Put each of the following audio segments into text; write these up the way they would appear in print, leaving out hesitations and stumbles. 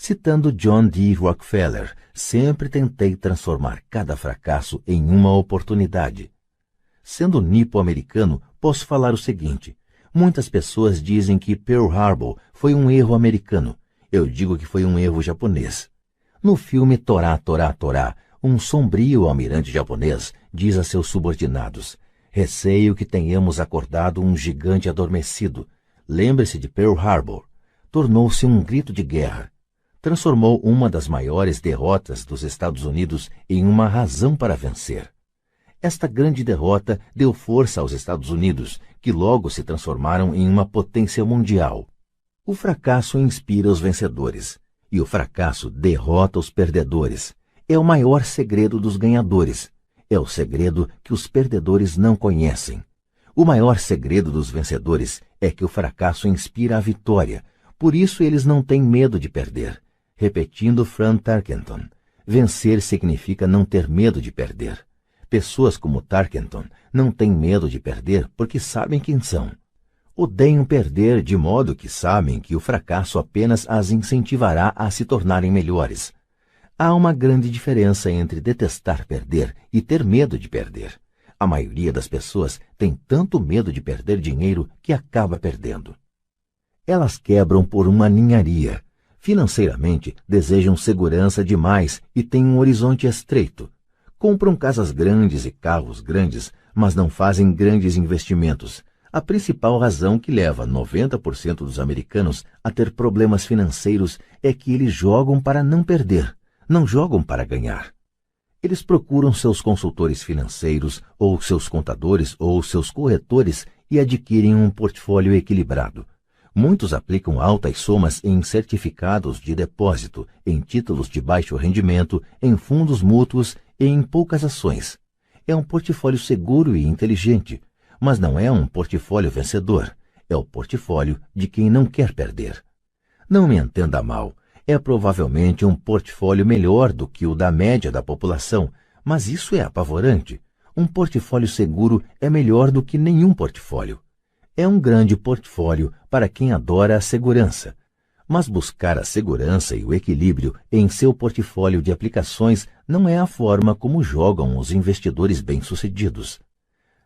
Citando John D. Rockefeller, sempre tentei transformar cada fracasso em uma oportunidade. Sendo nipo-americano, posso falar o seguinte: muitas pessoas dizem que Pearl Harbor foi um erro americano. Eu digo que foi um erro japonês. No filme Torá, Torá, Torá, um sombrio almirante japonês diz a seus subordinados: receio que tenhamos acordado um gigante adormecido. Lembre-se de Pearl Harbor. Tornou-se um grito de guerra. Transformou uma das maiores derrotas dos Estados Unidos em uma razão para vencer. Esta grande derrota deu força aos Estados Unidos, que logo se transformaram em uma potência mundial. O fracasso inspira os vencedores, e o fracasso derrota os perdedores. É o maior segredo dos ganhadores. É o segredo que os perdedores não conhecem. O maior segredo dos vencedores é que o fracasso inspira a vitória. Por isso eles não têm medo de perder. Repetindo Frank Tarkenton, vencer significa não ter medo de perder. Pessoas como Tarkenton não têm medo de perder porque sabem quem são. Odeiam perder de modo que sabem que o fracasso apenas as incentivará a se tornarem melhores. Há uma grande diferença entre detestar perder e ter medo de perder. A maioria das pessoas tem tanto medo de perder dinheiro que acaba perdendo. Elas quebram por uma ninharia. Financeiramente, desejam segurança demais e têm um horizonte estreito. Compram casas grandes e carros grandes, mas não fazem grandes investimentos. A principal razão que leva 90% dos americanos a ter problemas financeiros é que eles jogam para não perder, não jogam para ganhar. Eles procuram seus consultores financeiros, ou seus contadores, ou seus corretores e adquirem um portfólio equilibrado. Muitos aplicam altas somas em certificados de depósito, em títulos de baixo rendimento, em fundos mútuos e em poucas ações. É um portfólio seguro e inteligente, mas não é um portfólio vencedor. É o portfólio de quem não quer perder. Não me entenda mal, é provavelmente um portfólio melhor do que o da média da população, mas isso é apavorante. Um portfólio seguro é melhor do que nenhum portfólio. É um grande portfólio para quem adora a segurança. Mas buscar a segurança e o equilíbrio em seu portfólio de aplicações não é a forma como jogam os investidores bem-sucedidos.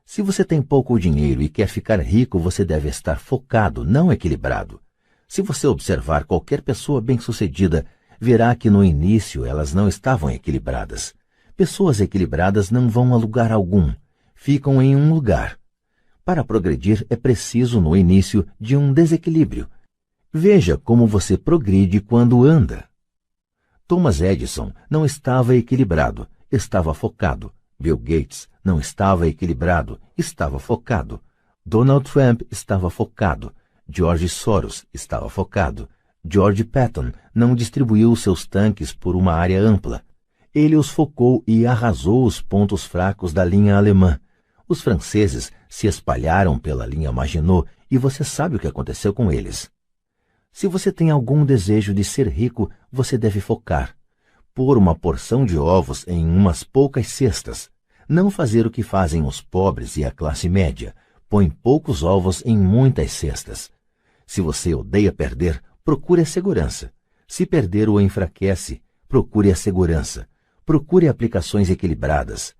Se você tem pouco dinheiro e quer ficar rico, você deve estar focado, não equilibrado. Se você observar qualquer pessoa bem-sucedida, verá que no início elas não estavam equilibradas. Pessoas equilibradas não vão a lugar algum, ficam em um lugar. Para progredir é preciso, no início, de um desequilíbrio. Veja como você progride quando anda. Thomas Edison não estava equilibrado, estava focado. Bill Gates não estava equilibrado, estava focado. Donald Trump estava focado. George Soros estava focado. George Patton não distribuiu seus tanques por uma área ampla. Ele os focou e arrasou os pontos fracos da linha alemã. Os franceses se espalharam pela linha Maginot e você sabe o que aconteceu com eles. Se você tem algum desejo de ser rico, você deve focar. Pôr uma porção de ovos em umas poucas cestas. Não fazer o que fazem os pobres e a classe média. Põe poucos ovos em muitas cestas. Se você odeia perder, procure a segurança. Se perder o enfraquece, procure a segurança. Procure aplicações equilibradas.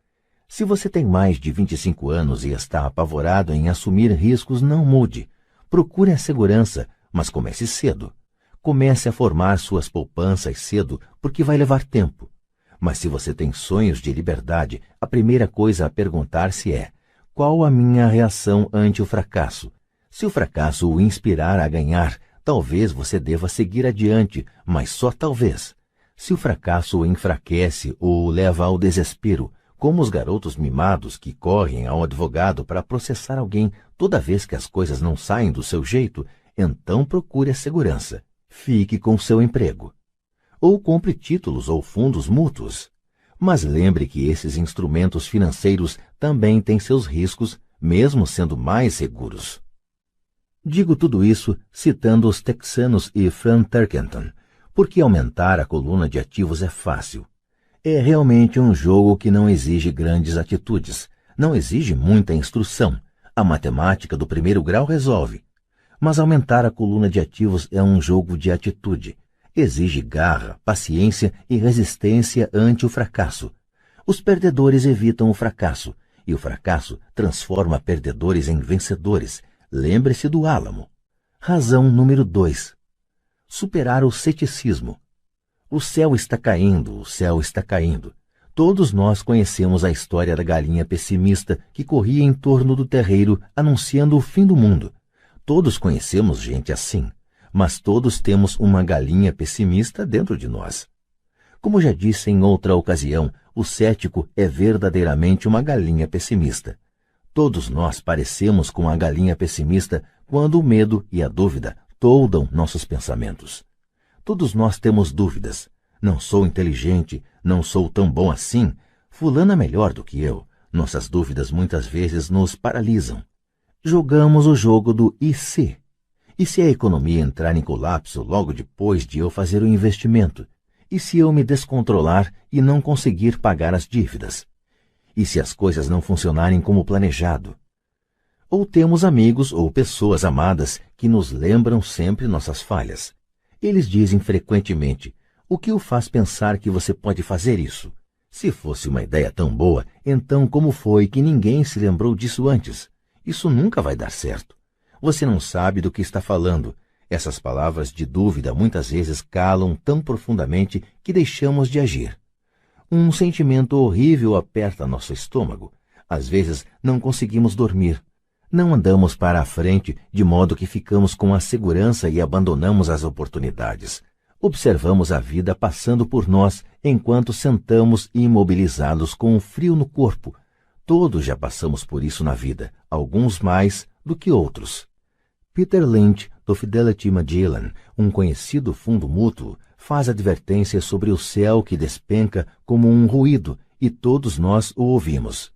Se você tem mais de 25 anos e está apavorado em assumir riscos, não mude. Procure a segurança, mas comece cedo. Comece a formar suas poupanças cedo, porque vai levar tempo. Mas se você tem sonhos de liberdade, a primeira coisa a perguntar-se é: qual a minha reação ante o fracasso? Se o fracasso o inspirar a ganhar, talvez você deva seguir adiante, mas só talvez. Se o fracasso o enfraquece ou o leva ao desespero, como os garotos mimados que correm ao advogado para processar alguém toda vez que as coisas não saem do seu jeito, então procure a segurança. Fique com seu emprego. Ou compre títulos ou fundos mútuos. Mas lembre que esses instrumentos financeiros também têm seus riscos, mesmo sendo mais seguros. Digo tudo isso citando os texanos e Frank Tarkenton, porque aumentar a coluna de ativos é fácil. É realmente um jogo que não exige grandes atitudes, não exige muita instrução. A matemática do primeiro grau resolve. Mas aumentar a coluna de ativos é um jogo de atitude. Exige garra, paciência e resistência ante o fracasso. Os perdedores evitam o fracasso, e o fracasso transforma perdedores em vencedores. Lembre-se do álamo. Razão número 2. Superar o ceticismo. O céu está caindo, o céu está caindo. Todos nós conhecemos a história da galinha pessimista que corria em torno do terreiro anunciando o fim do mundo. Todos conhecemos gente assim, mas todos temos uma galinha pessimista dentro de nós. Como já disse em outra ocasião, o cético é verdadeiramente uma galinha pessimista. Todos nós parecemos com a galinha pessimista quando o medo e a dúvida toldam nossos pensamentos. Todos nós temos dúvidas. Não sou inteligente, não sou tão bom assim, fulano é melhor do que eu. Nossas dúvidas muitas vezes nos paralisam. Jogamos o jogo do e se? E se a economia entrar em colapso logo depois de eu fazer o investimento? E se eu me descontrolar e não conseguir pagar as dívidas? E se as coisas não funcionarem como planejado? Ou temos amigos ou pessoas amadas que nos lembram sempre nossas falhas. Eles dizem frequentemente: o que o faz pensar que você pode fazer isso? Se fosse uma ideia tão boa, então como foi que ninguém se lembrou disso antes? Isso nunca vai dar certo. Você não sabe do que está falando. Essas palavras de dúvida muitas vezes calam tão profundamente que deixamos de agir. Um sentimento horrível aperta nosso estômago. Às vezes não conseguimos dormir. Não andamos para a frente, de modo que ficamos com a segurança e abandonamos as oportunidades. Observamos a vida passando por nós enquanto sentamos imobilizados com um frio no corpo. Todos já passamos por isso na vida, alguns mais do que outros. Peter Lynch, do Fidelity Magellan, um conhecido fundo mútuo, faz advertência sobre o céu que despenca como um ruído, e todos nós o ouvimos.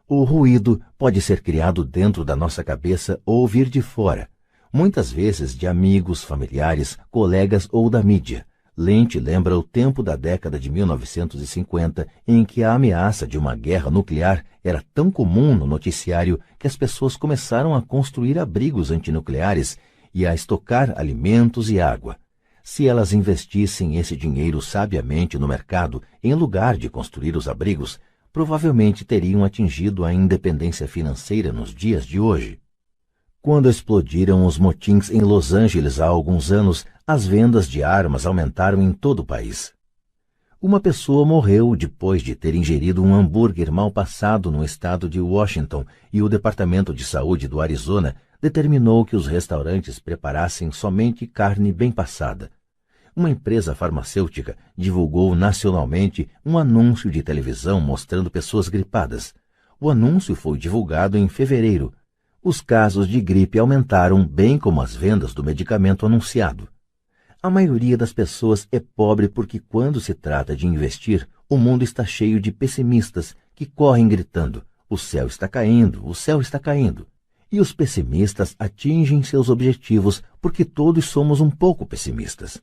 O ruído pode ser criado dentro da nossa cabeça ou vir de fora, muitas vezes de amigos, familiares, colegas ou da mídia. Lynch lembra o tempo da década de 1950, em que a ameaça de uma guerra nuclear era tão comum no noticiário que as pessoas começaram a construir abrigos antinucleares e a estocar alimentos e água. Se elas investissem esse dinheiro sabiamente no mercado, em lugar de construir os abrigos, provavelmente teriam atingido a independência financeira nos dias de hoje. Quando explodiram os motins em Los Angeles há alguns anos, as vendas de armas aumentaram em todo o país. Uma pessoa morreu depois de ter ingerido um hambúrguer mal passado no estado de Washington e o Departamento de Saúde do Arizona determinou que os restaurantes preparassem somente carne bem passada. Uma empresa farmacêutica divulgou nacionalmente um anúncio de televisão mostrando pessoas gripadas. O anúncio foi divulgado em fevereiro. Os casos de gripe aumentaram, bem como as vendas do medicamento anunciado. A maioria das pessoas é pobre porque, quando se trata de investir, o mundo está cheio de pessimistas que correm gritando: o céu está caindo, o céu está caindo. E os pessimistas atingem seus objetivos porque todos somos um pouco pessimistas.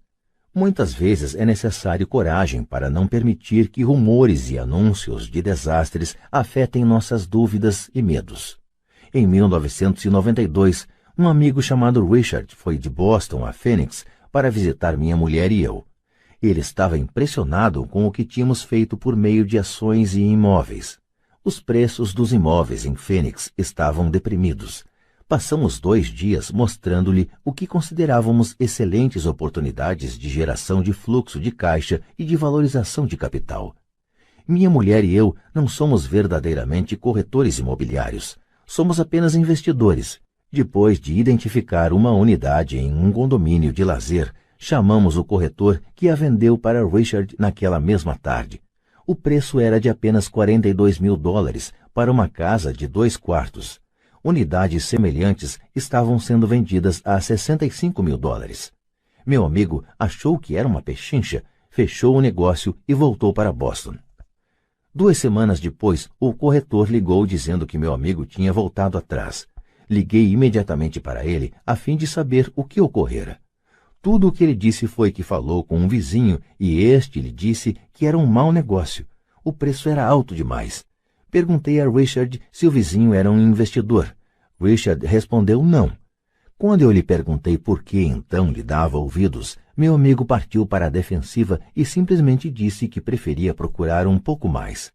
Muitas vezes é necessário coragem para não permitir que rumores e anúncios de desastres afetem nossas dúvidas e medos. Em 1992, um amigo chamado Richard foi de Boston a Phoenix para visitar minha mulher e eu. Ele estava impressionado com o que tínhamos feito por meio de ações e imóveis. Os preços dos imóveis em Phoenix estavam deprimidos. Passamos 2 dias mostrando-lhe o que considerávamos excelentes oportunidades de geração de fluxo de caixa e de valorização de capital. Minha mulher e eu não somos verdadeiramente corretores imobiliários. Somos apenas investidores. Depois de identificar uma unidade em um condomínio de lazer, chamamos o corretor que a vendeu para Richard naquela mesma tarde. O preço era de apenas $42.000 para uma casa de 2 quartos. Unidades semelhantes estavam sendo vendidas a $65.000. Meu amigo achou que era uma pechincha, fechou o negócio e voltou para Boston. 2 semanas depois, o corretor ligou dizendo que meu amigo tinha voltado atrás. Liguei imediatamente para ele a fim de saber o que ocorrera. Tudo o que ele disse foi que falou com um vizinho e este lhe disse que era um mau negócio. O preço era alto demais. Perguntei a Richard se o vizinho era um investidor. Richard respondeu não. Quando eu lhe perguntei por que então lhe dava ouvidos, Meu amigo partiu para a defensiva e simplesmente disse que preferia procurar um pouco mais.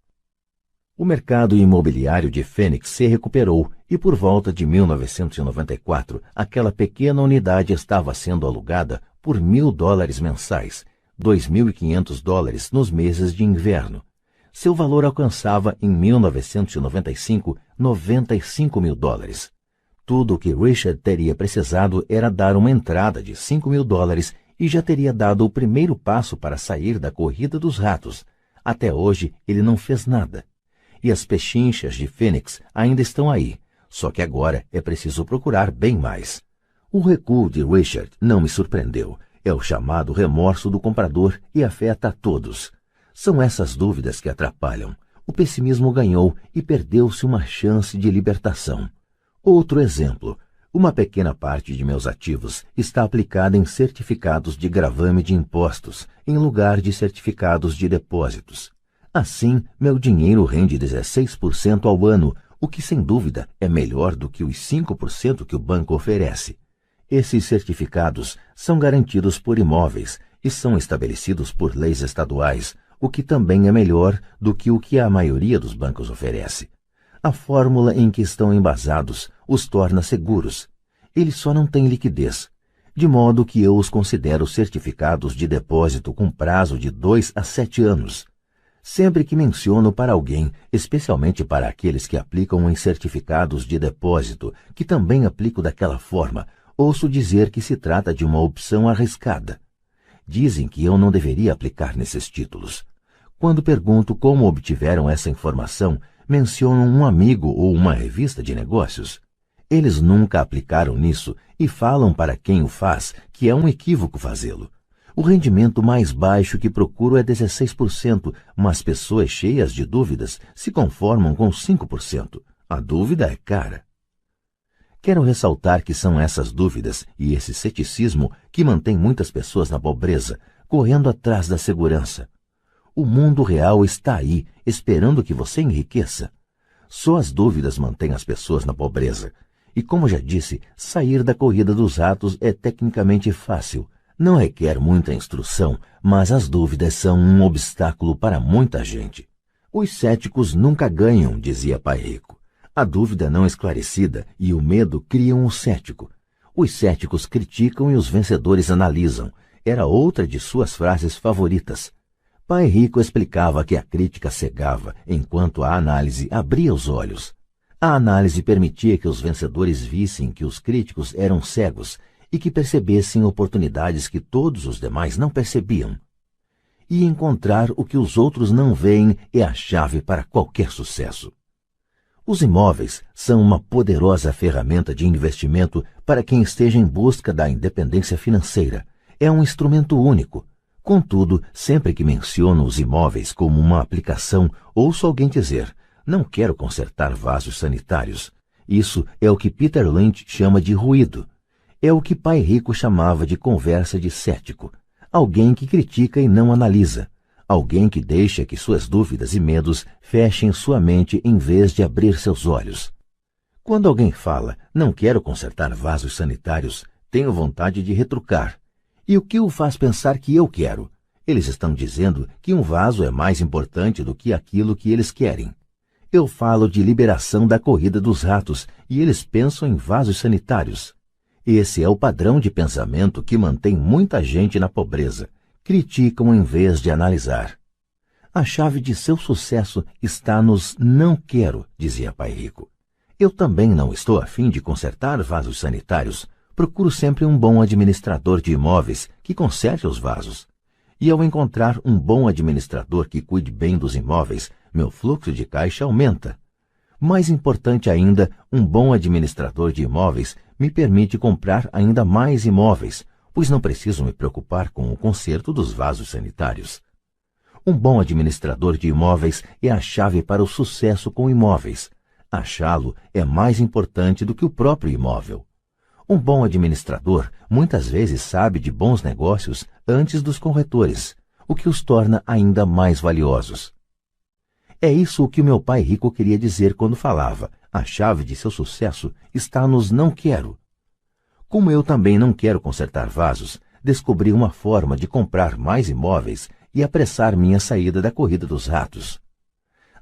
O mercado imobiliário de Phoenix se recuperou e por volta de 1994, aquela pequena unidade estava sendo alugada por $1.000 mensais, $2.500 nos meses de inverno. Seu valor alcançava, em 1995, $95 mil. Tudo o que Richard teria precisado era dar uma entrada de $5 mil e já teria dado o primeiro passo para sair da corrida dos ratos. Até hoje, ele não fez nada. E as pechinchas de Phoenix ainda estão aí, só que agora é preciso procurar bem mais. O recuo de Richard não me surpreendeu. É o chamado remorso do comprador e afeta a todos. São essas dúvidas que atrapalham. O pessimismo ganhou e perdeu-se uma chance de libertação. Outro exemplo. Uma pequena parte de meus ativos está aplicada em certificados de gravame de impostos, em lugar de certificados de depósitos. Assim, meu dinheiro rende 16% ao ano, o que sem dúvida é melhor do que os 5% que o banco oferece. Esses certificados são garantidos por imóveis e são estabelecidos por leis estaduais, o que também é melhor do que o que a maioria dos bancos oferece. A fórmula em que estão embasados os torna seguros. Eles só não têm liquidez, de modo que eu os considero certificados de depósito com prazo de 2 a 7 anos. Sempre que menciono para alguém, especialmente para aqueles que aplicam em certificados de depósito, que também aplico daquela forma, ouço dizer que se trata de uma opção arriscada. Dizem que eu não deveria aplicar nesses títulos. Quando pergunto como obtiveram essa informação, mencionam um amigo ou uma revista de negócios. Eles nunca aplicaram nisso e falam para quem o faz que é um equívoco fazê-lo. O rendimento mais baixo que procuro é 16%, mas pessoas cheias de dúvidas se conformam com 5%. A dúvida é cara. Quero ressaltar que são essas dúvidas e esse ceticismo que mantém muitas pessoas na pobreza, correndo atrás da segurança. O mundo real está aí, esperando que você enriqueça. Só as dúvidas mantêm as pessoas na pobreza. E como já disse, sair da corrida dos ratos é tecnicamente fácil. Não requer muita instrução, mas as dúvidas são um obstáculo para muita gente. Os céticos nunca ganham, dizia Pai Rico. A dúvida não esclarecida e o medo criam o cético. Os céticos criticam e os vencedores analisam. Era outra de suas frases favoritas. Pai Rico explicava que a crítica cegava, enquanto a análise abria os olhos. A análise permitia que os vencedores vissem que os críticos eram cegos e que percebessem oportunidades que todos os demais não percebiam. E encontrar o que os outros não veem é a chave para qualquer sucesso. Os imóveis são uma poderosa ferramenta de investimento para quem esteja em busca da independência financeira. É um instrumento único. Contudo, sempre que menciono os imóveis como uma aplicação, ouço alguém dizer: não quero consertar vasos sanitários. Isso é o que Peter Lynch chama de ruído. É o que Pai Rico chamava de conversa de cético. Alguém que critica e não analisa. Alguém que deixa que suas dúvidas e medos fechem sua mente em vez de abrir seus olhos. Quando alguém fala, não quero consertar vasos sanitários, tenho vontade de retrucar. E o que o faz pensar que eu quero? Eles estão dizendo que um vaso é mais importante do que aquilo que eles querem. Eu falo de liberação da corrida dos ratos e eles pensam em vasos sanitários. Esse é o padrão de pensamento que mantém muita gente na pobreza. Criticam em vez de analisar. A chave de seu sucesso está nos não quero, dizia Pai Rico. Eu também não estou a fim de consertar vasos sanitários. Procuro sempre um bom administrador de imóveis que conserte os vasos. E ao encontrar um bom administrador que cuide bem dos imóveis, meu fluxo de caixa aumenta. Mais importante ainda, um bom administrador de imóveis me permite comprar ainda mais imóveis, pois não preciso me preocupar com o conserto dos vasos sanitários. Um bom administrador de imóveis é a chave para o sucesso com imóveis. Achá-lo é mais importante do que o próprio imóvel. Um bom administrador muitas vezes sabe de bons negócios antes dos corretores, o que os torna ainda mais valiosos. É isso o que o meu pai rico queria dizer quando falava: a chave de seu sucesso está nos não quero. Como eu também não quero consertar vasos, descobri uma forma de comprar mais imóveis e apressar minha saída da corrida dos ratos.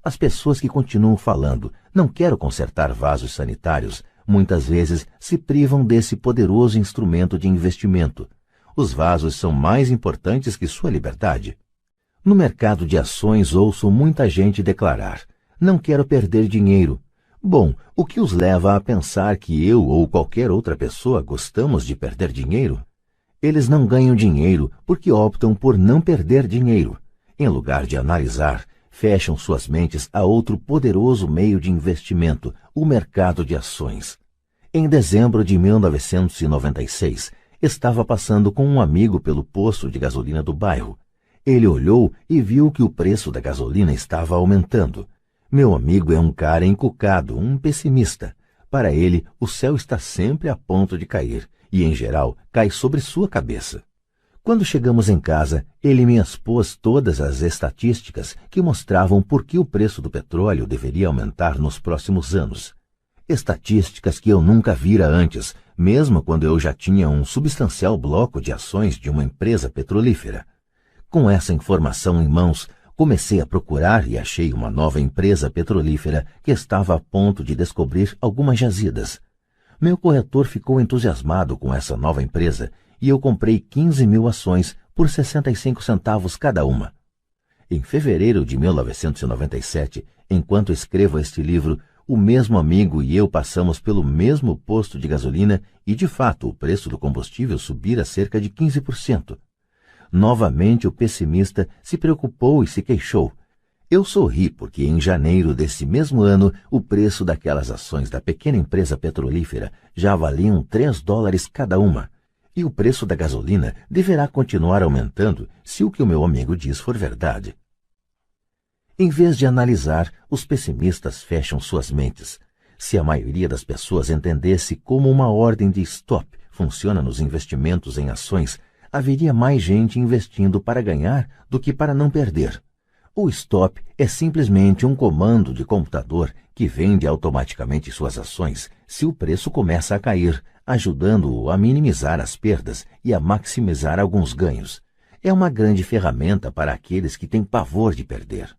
As pessoas que continuam falando, não quero consertar vasos sanitários, muitas vezes se privam desse poderoso instrumento de investimento. Os vasos são mais importantes que sua liberdade. No mercado de ações ouço muita gente declarar: não quero perder dinheiro. Bom, o que os leva a pensar que eu ou qualquer outra pessoa gostamos de perder dinheiro? Eles não ganham dinheiro porque optam por não perder dinheiro. Em lugar de analisar, fecham suas mentes a outro poderoso meio de investimento, o mercado de ações. Em dezembro de 1996, estava passando com um amigo pelo posto de gasolina do bairro. Ele olhou e viu que o preço da gasolina estava aumentando. Meu amigo é um cara encucado, um pessimista. Para ele, o céu está sempre a ponto de cair, e, em geral, cai sobre sua cabeça. Quando chegamos em casa, ele me expôs todas as estatísticas que mostravam por que o preço do petróleo deveria aumentar nos próximos anos. Estatísticas que eu nunca vira antes, mesmo quando eu já tinha um substancial bloco de ações de uma empresa petrolífera. Com essa informação em mãos, comecei a procurar e achei uma nova empresa petrolífera que estava a ponto de descobrir algumas jazidas. Meu corretor ficou entusiasmado com essa nova empresa e eu comprei 15.000 ações por 65 centavos cada uma. Em fevereiro de 1997, enquanto escrevo este livro, o mesmo amigo e eu passamos pelo mesmo posto de gasolina e, de fato, o preço do combustível subira cerca de 15%. Novamente o pessimista se preocupou e se queixou. Eu sorri porque em janeiro desse mesmo ano o preço daquelas ações da pequena empresa petrolífera já valiam $3 cada uma. E o preço da gasolina deverá continuar aumentando se o que o meu amigo diz for verdade. Em vez de analisar, os pessimistas fecham suas mentes. Se a maioria das pessoas entendesse como uma ordem de stop funciona nos investimentos em ações, haveria mais gente investindo para ganhar do que para não perder. O stop é simplesmente um comando de computador que vende automaticamente suas ações se o preço começa a cair, ajudando-o a minimizar as perdas e a maximizar alguns ganhos. É uma grande ferramenta para aqueles que têm pavor de perder.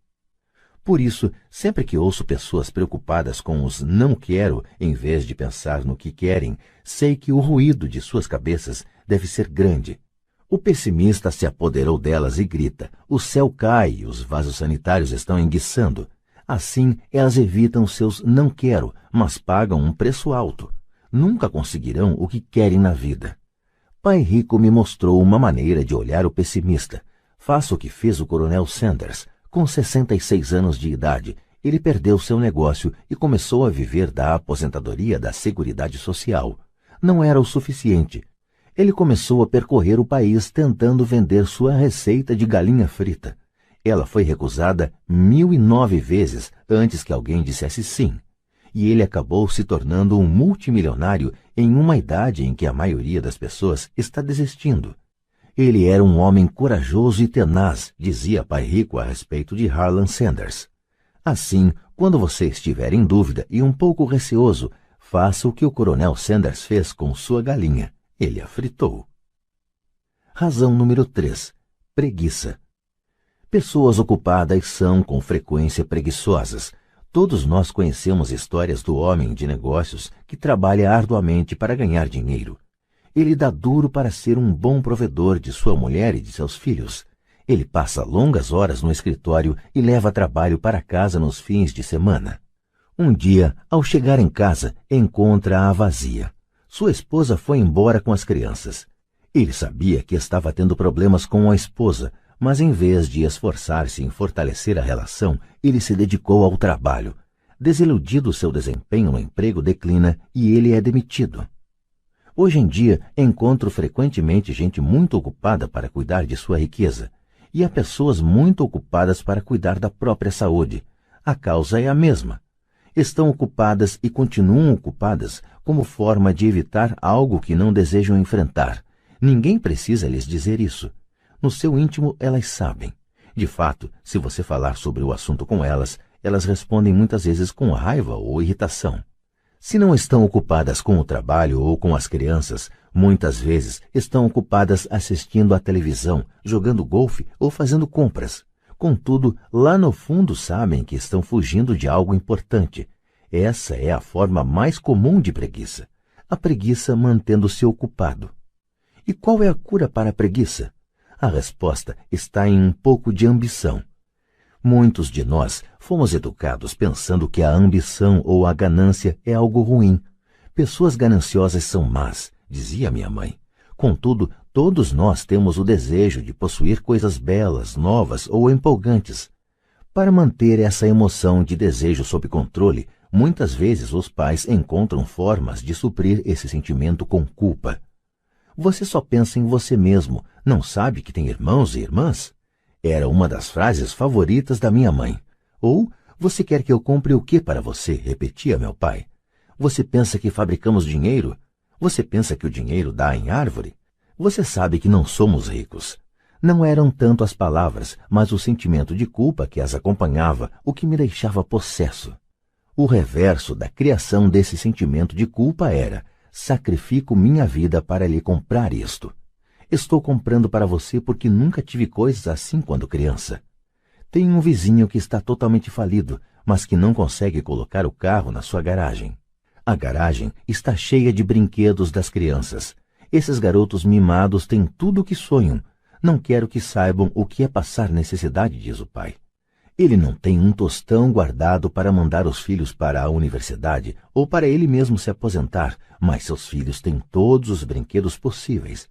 Por isso, sempre que ouço pessoas preocupadas com os não quero em vez de pensar no que querem, sei que o ruído de suas cabeças deve ser grande. O pessimista se apoderou delas e grita: o céu cai e os vasos sanitários estão enguiçando. Assim, elas evitam seus não quero, mas pagam um preço alto. Nunca conseguirão o que querem na vida. Pai Rico me mostrou uma maneira de olhar o pessimista. Faça o que fez o Coronel Sanders. Com 66 anos de idade, ele perdeu seu negócio e começou a viver da aposentadoria da Seguridade Social. Não era o suficiente. Ele começou a percorrer o país tentando vender sua receita de galinha frita. Ela foi recusada 1.009 vezes antes que alguém dissesse sim. E ele acabou se tornando um multimilionário em uma idade em que a maioria das pessoas está desistindo. Ele era um homem corajoso e tenaz, dizia Pai Rico a respeito de Harlan Sanders. Assim, quando você estiver em dúvida e um pouco receoso, faça o que o Coronel Sanders fez com sua galinha. Ele a fritou. Razão número 3. Preguiça. Pessoas ocupadas são, com frequência, preguiçosas. Todos nós conhecemos histórias do homem de negócios que trabalha arduamente para ganhar dinheiro. Ele dá duro para ser um bom provedor de sua mulher e de seus filhos. Ele passa longas horas no escritório e leva trabalho para casa nos fins de semana. Um dia, ao chegar em casa, encontra-a vazia. Sua esposa foi embora com as crianças. Ele sabia que estava tendo problemas com a esposa, mas em vez de esforçar-se em fortalecer a relação, ele se dedicou ao trabalho. Desiludido, seu desempenho no emprego declina e ele é demitido. Hoje em dia, encontro frequentemente gente muito ocupada para cuidar de sua riqueza, e há pessoas muito ocupadas para cuidar da própria saúde. A causa é a mesma. Estão ocupadas e continuam ocupadas como forma de evitar algo que não desejam enfrentar. Ninguém precisa lhes dizer isso. No seu íntimo, elas sabem. De fato, se você falar sobre o assunto com elas, elas respondem muitas vezes com raiva ou irritação. Se não estão ocupadas com o trabalho ou com as crianças, Muitas vezes estão ocupadas assistindo à televisão, jogando golfe ou fazendo compras. Contudo, lá no fundo sabem que estão fugindo de algo importante. Essa é a forma mais comum de preguiça. A preguiça mantendo-se ocupado. E qual é a cura para a preguiça? A resposta está em um pouco de ambição. Muitos de nós fomos educados pensando que a ambição ou a ganância é algo ruim. Pessoas gananciosas são más, dizia minha mãe. Contudo, todos nós temos o desejo de possuir coisas belas, novas ou empolgantes. Para manter essa emoção de desejo sob controle, muitas vezes os pais encontram formas de suprir esse sentimento com culpa. Você só pensa em você mesmo, não sabe que tem irmãos e irmãs? Era uma das frases favoritas da minha mãe. Ou, você quer que eu compre o que para você? Repetia meu pai. Você pensa que fabricamos dinheiro? Você pensa que o dinheiro dá em árvore? Você sabe que não somos ricos. Não eram tanto as palavras, mas o sentimento de culpa que as acompanhava, o que me deixava possesso. O reverso da criação desse sentimento de culpa era: sacrifico minha vida para lhe comprar isto. Estou comprando para você porque nunca tive coisas assim quando criança. Tenho um vizinho que está totalmente falido, mas que não consegue colocar o carro na sua garagem. A garagem está cheia de brinquedos das crianças. Esses garotos mimados têm tudo o que sonham. Não quero que saibam o que é passar necessidade, diz o pai. Ele não tem um tostão guardado para mandar os filhos para a universidade ou para ele mesmo se aposentar, mas seus filhos têm todos os brinquedos possíveis.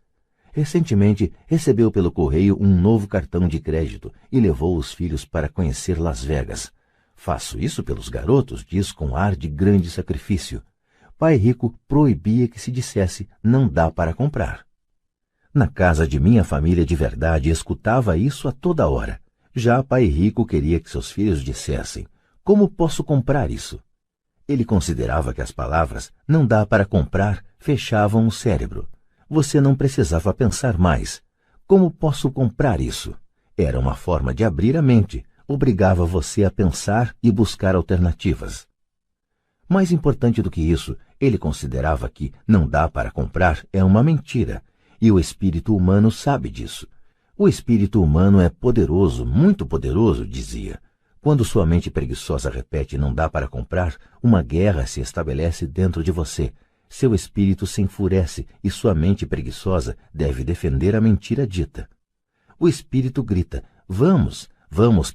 Recentemente, recebeu pelo correio um novo cartão de crédito e levou os filhos para conhecer Las Vegas. Faço isso pelos garotos, diz com ar de grande sacrifício. Pai rico proibia que se dissesse não dá para comprar. Na casa de minha família de verdade escutava isso a toda hora. Já pai rico queria que seus filhos dissessem: como posso comprar isso? Ele considerava que as palavras não dá para comprar fechavam o cérebro. Você não precisava pensar mais. Como posso comprar isso? Era uma forma de abrir a mente. Obrigava você a pensar e buscar alternativas. Mais importante do que isso, ele considerava que não dá para comprar é uma mentira. E o espírito humano sabe disso. O espírito humano é poderoso, muito poderoso, dizia. Quando sua mente preguiçosa repete não dá para comprar, uma guerra se estabelece dentro de você. Seu espírito se enfurece e sua mente preguiçosa deve defender a mentira dita. O espírito grita: vamos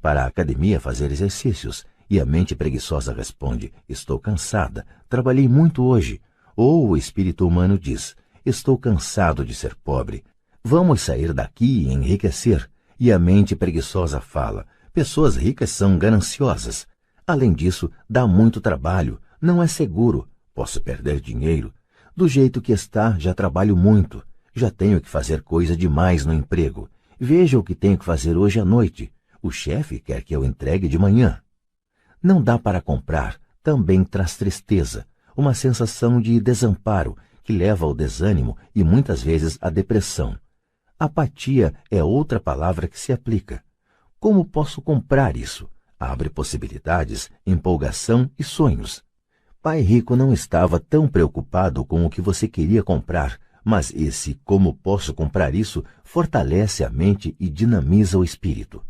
para a academia fazer exercícios. E a mente preguiçosa responde: estou cansada, trabalhei muito hoje. Ou o espírito humano diz: estou cansado de ser pobre. Vamos sair daqui e enriquecer. E a mente preguiçosa fala: pessoas ricas são gananciosas. Além disso, dá muito trabalho, não é seguro. Posso perder dinheiro. Do jeito que está, já trabalho muito. Já tenho que fazer coisa demais no emprego. Veja o que tenho que fazer hoje à noite. O chefe quer que eu entregue de manhã. Não dá para comprar. Também traz tristeza, uma sensação de desamparo que leva ao desânimo e muitas vezes à depressão. Apatia é outra palavra que se aplica. Como posso comprar isso? Abre possibilidades, empolgação e sonhos. Pai rico não estava tão preocupado com o que você queria comprar, mas esse como posso comprar isso fortalece a mente e dinamiza o espírito.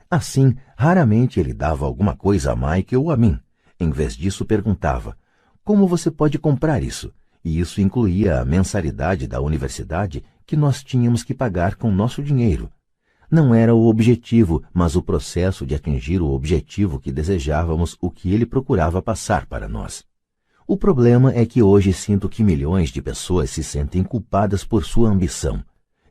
Assim, raramente ele dava alguma coisa a Mike ou a mim. Em vez disso, perguntava: como você pode comprar isso? E isso incluía a mensalidade da universidade que nós tínhamos que pagar com nosso dinheiro. Não era o objetivo, mas o processo de atingir o objetivo que desejávamos, o que ele procurava passar para nós. O problema é que hoje sinto que milhões de pessoas se sentem culpadas por sua ambição.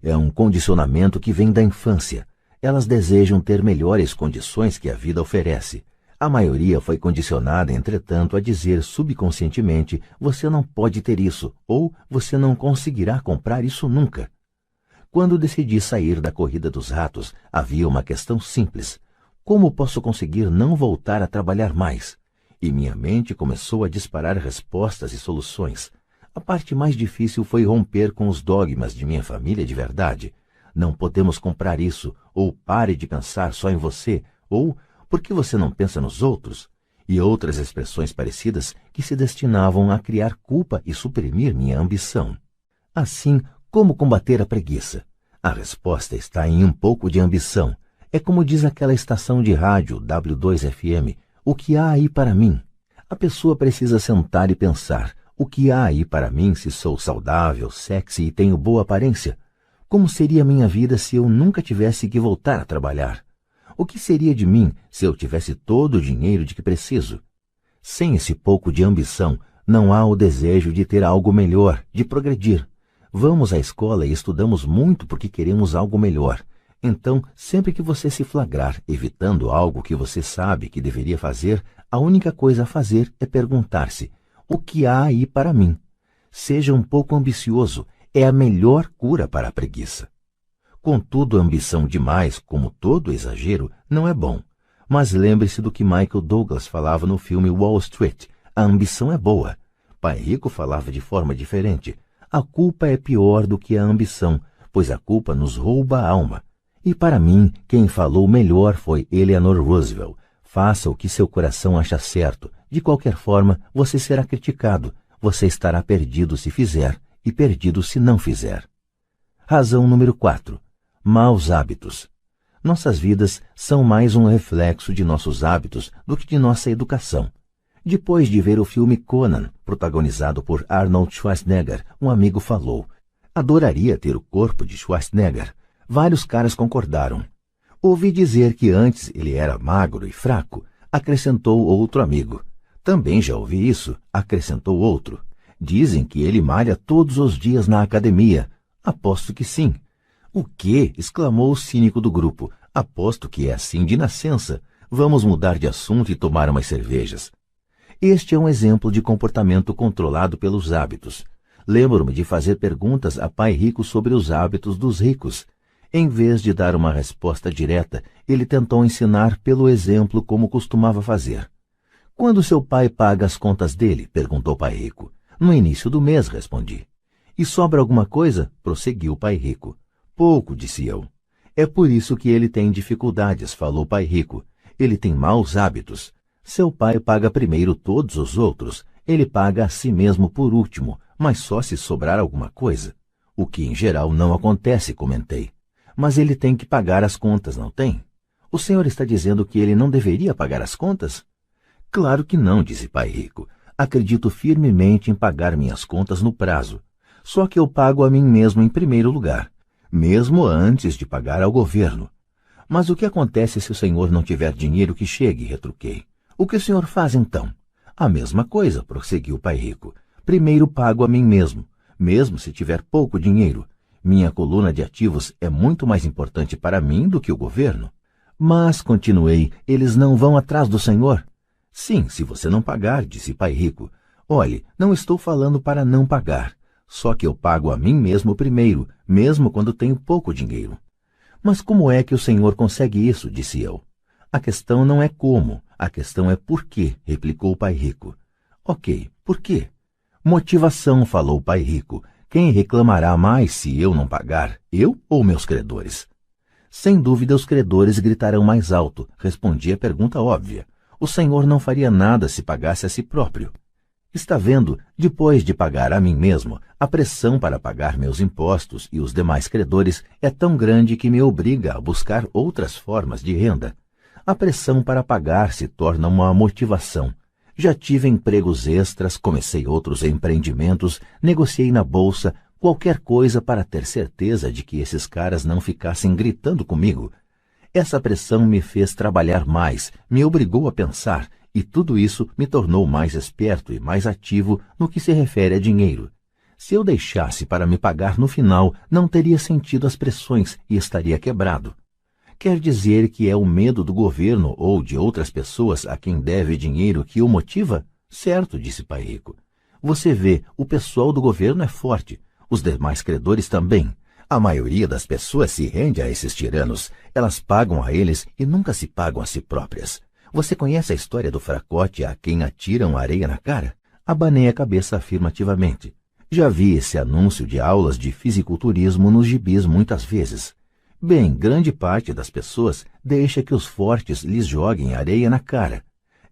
É um condicionamento que vem da infância. Elas desejam ter melhores condições que a vida oferece. A maioria foi condicionada, entretanto, a dizer subconscientemente: você não pode ter isso, ou você não conseguirá comprar isso nunca. Quando decidi sair da corrida dos ratos, havia uma questão simples: como posso conseguir não voltar a trabalhar mais? E minha mente começou a disparar respostas e soluções. A parte mais difícil foi romper com os dogmas de minha família de verdade. Não podemos comprar isso, ou pare de pensar só em você, ou por que você não pensa nos outros? E outras expressões parecidas que se destinavam a criar culpa e suprimir minha ambição. Assim, como combater a preguiça? A resposta está em um pouco de ambição. É como diz aquela estação de rádio W2FM, o que há aí para mim? A pessoa precisa sentar e pensar, o que há aí para mim se sou saudável, sexy e tenho boa aparência? Como seria minha vida se eu nunca tivesse que voltar a trabalhar? O que seria de mim se eu tivesse todo o dinheiro de que preciso? Sem esse pouco de ambição, não há o desejo de ter algo melhor, de progredir. Vamos à escola e estudamos muito porque queremos algo melhor. Então, sempre que você se flagrar evitando algo que você sabe que deveria fazer, a única coisa a fazer é perguntar-se, o que há aí para mim? Seja um pouco ambicioso, é a melhor cura para a preguiça. Contudo, a ambição demais, como todo exagero, não é bom. Mas lembre-se do que Michael Douglas falava no filme Wall Street, a ambição é boa. Pai Rico falava de forma diferente. A culpa é pior do que a ambição, pois a culpa nos rouba a alma. E para mim, quem falou melhor foi Eleanor Roosevelt. Faça o que seu coração acha certo. De qualquer forma, você será criticado. Você estará perdido se fizer e perdido se não fizer. Razão número 4. Maus hábitos. Nossas vidas são mais um reflexo de nossos hábitos do que de nossa educação. Depois de ver o filme Conan, protagonizado por Arnold Schwarzenegger, um amigo falou: adoraria ter o corpo de Schwarzenegger. Vários caras concordaram. Ouvi dizer que antes ele era magro e fraco, acrescentou outro amigo. Também já ouvi isso, acrescentou outro. Dizem que ele malha todos os dias na academia. Aposto que sim. O quê? Exclamou o cínico do grupo. Aposto que é assim de nascença. Vamos mudar de assunto e tomar umas cervejas. Este é um exemplo de comportamento controlado pelos hábitos. Lembro-me de fazer perguntas a Pai Rico sobre os hábitos dos ricos. Em vez de dar uma resposta direta, ele tentou ensinar pelo exemplo como costumava fazer. Quando seu pai paga as contas dele? Perguntou Pai Rico. No início do mês, respondi. E sobra alguma coisa? Prosseguiu Pai Rico. Pouco, disse eu. É por isso que ele tem dificuldades, falou Pai Rico. Ele tem maus hábitos. Seu pai paga primeiro todos os outros. Ele paga a si mesmo por último, mas só se sobrar alguma coisa. O que em geral não acontece, comentei. Mas ele tem que pagar as contas, não tem? O senhor está dizendo que ele não deveria pagar as contas? Claro que não, disse Pai Rico. Acredito firmemente em pagar minhas contas no prazo. Só que eu pago a mim mesmo em primeiro lugar, mesmo antes de pagar ao governo. Mas o que acontece se o senhor não tiver dinheiro que chegue? Retruquei. O que o senhor faz então? A mesma coisa, prosseguiu Pai Rico. Primeiro pago a mim mesmo, mesmo se tiver pouco dinheiro. Minha coluna de ativos é muito mais importante para mim do que o governo. Mas, continuei, eles não vão atrás do senhor? Sim, se você não pagar, disse Pai Rico. Olhe, não estou falando para não pagar. Só que eu pago a mim mesmo primeiro, mesmo quando tenho pouco dinheiro. Mas como é que o senhor consegue isso? Disse eu. A questão não é como, a questão é por quê, replicou Pai Rico. Ok, por quê? Motivação, falou Pai Rico. Quem reclamará mais se eu não pagar, eu ou meus credores? Sem dúvida os credores gritarão mais alto, respondi a pergunta óbvia. O senhor não faria nada se pagasse a si próprio. Está vendo, depois de pagar a mim mesmo, a pressão para pagar meus impostos e os demais credores é tão grande que me obriga a buscar outras formas de renda. A pressão para pagar se torna uma motivação. Já tive empregos extras, comecei outros empreendimentos, negociei na bolsa, qualquer coisa para ter certeza de que esses caras não ficassem gritando comigo. Essa pressão me fez trabalhar mais, me obrigou a pensar, e tudo isso me tornou mais esperto e mais ativo no que se refere a dinheiro. Se eu deixasse para me pagar no final, não teria sentido as pressões e estaria quebrado. Quer dizer que é o medo do governo ou de outras pessoas a quem deve dinheiro que o motiva? Certo, disse Pai Rico. Você vê, o pessoal do governo é forte, os demais credores também. A maioria das pessoas se rende a esses tiranos, elas pagam a eles e nunca se pagam a si próprias. Você conhece a história do fracote a quem atiram areia na cara? Abanei a cabeça afirmativamente. Já vi esse anúncio de aulas de fisiculturismo nos gibis muitas vezes. Bem, grande parte das pessoas deixa que os fortes lhes joguem areia na cara.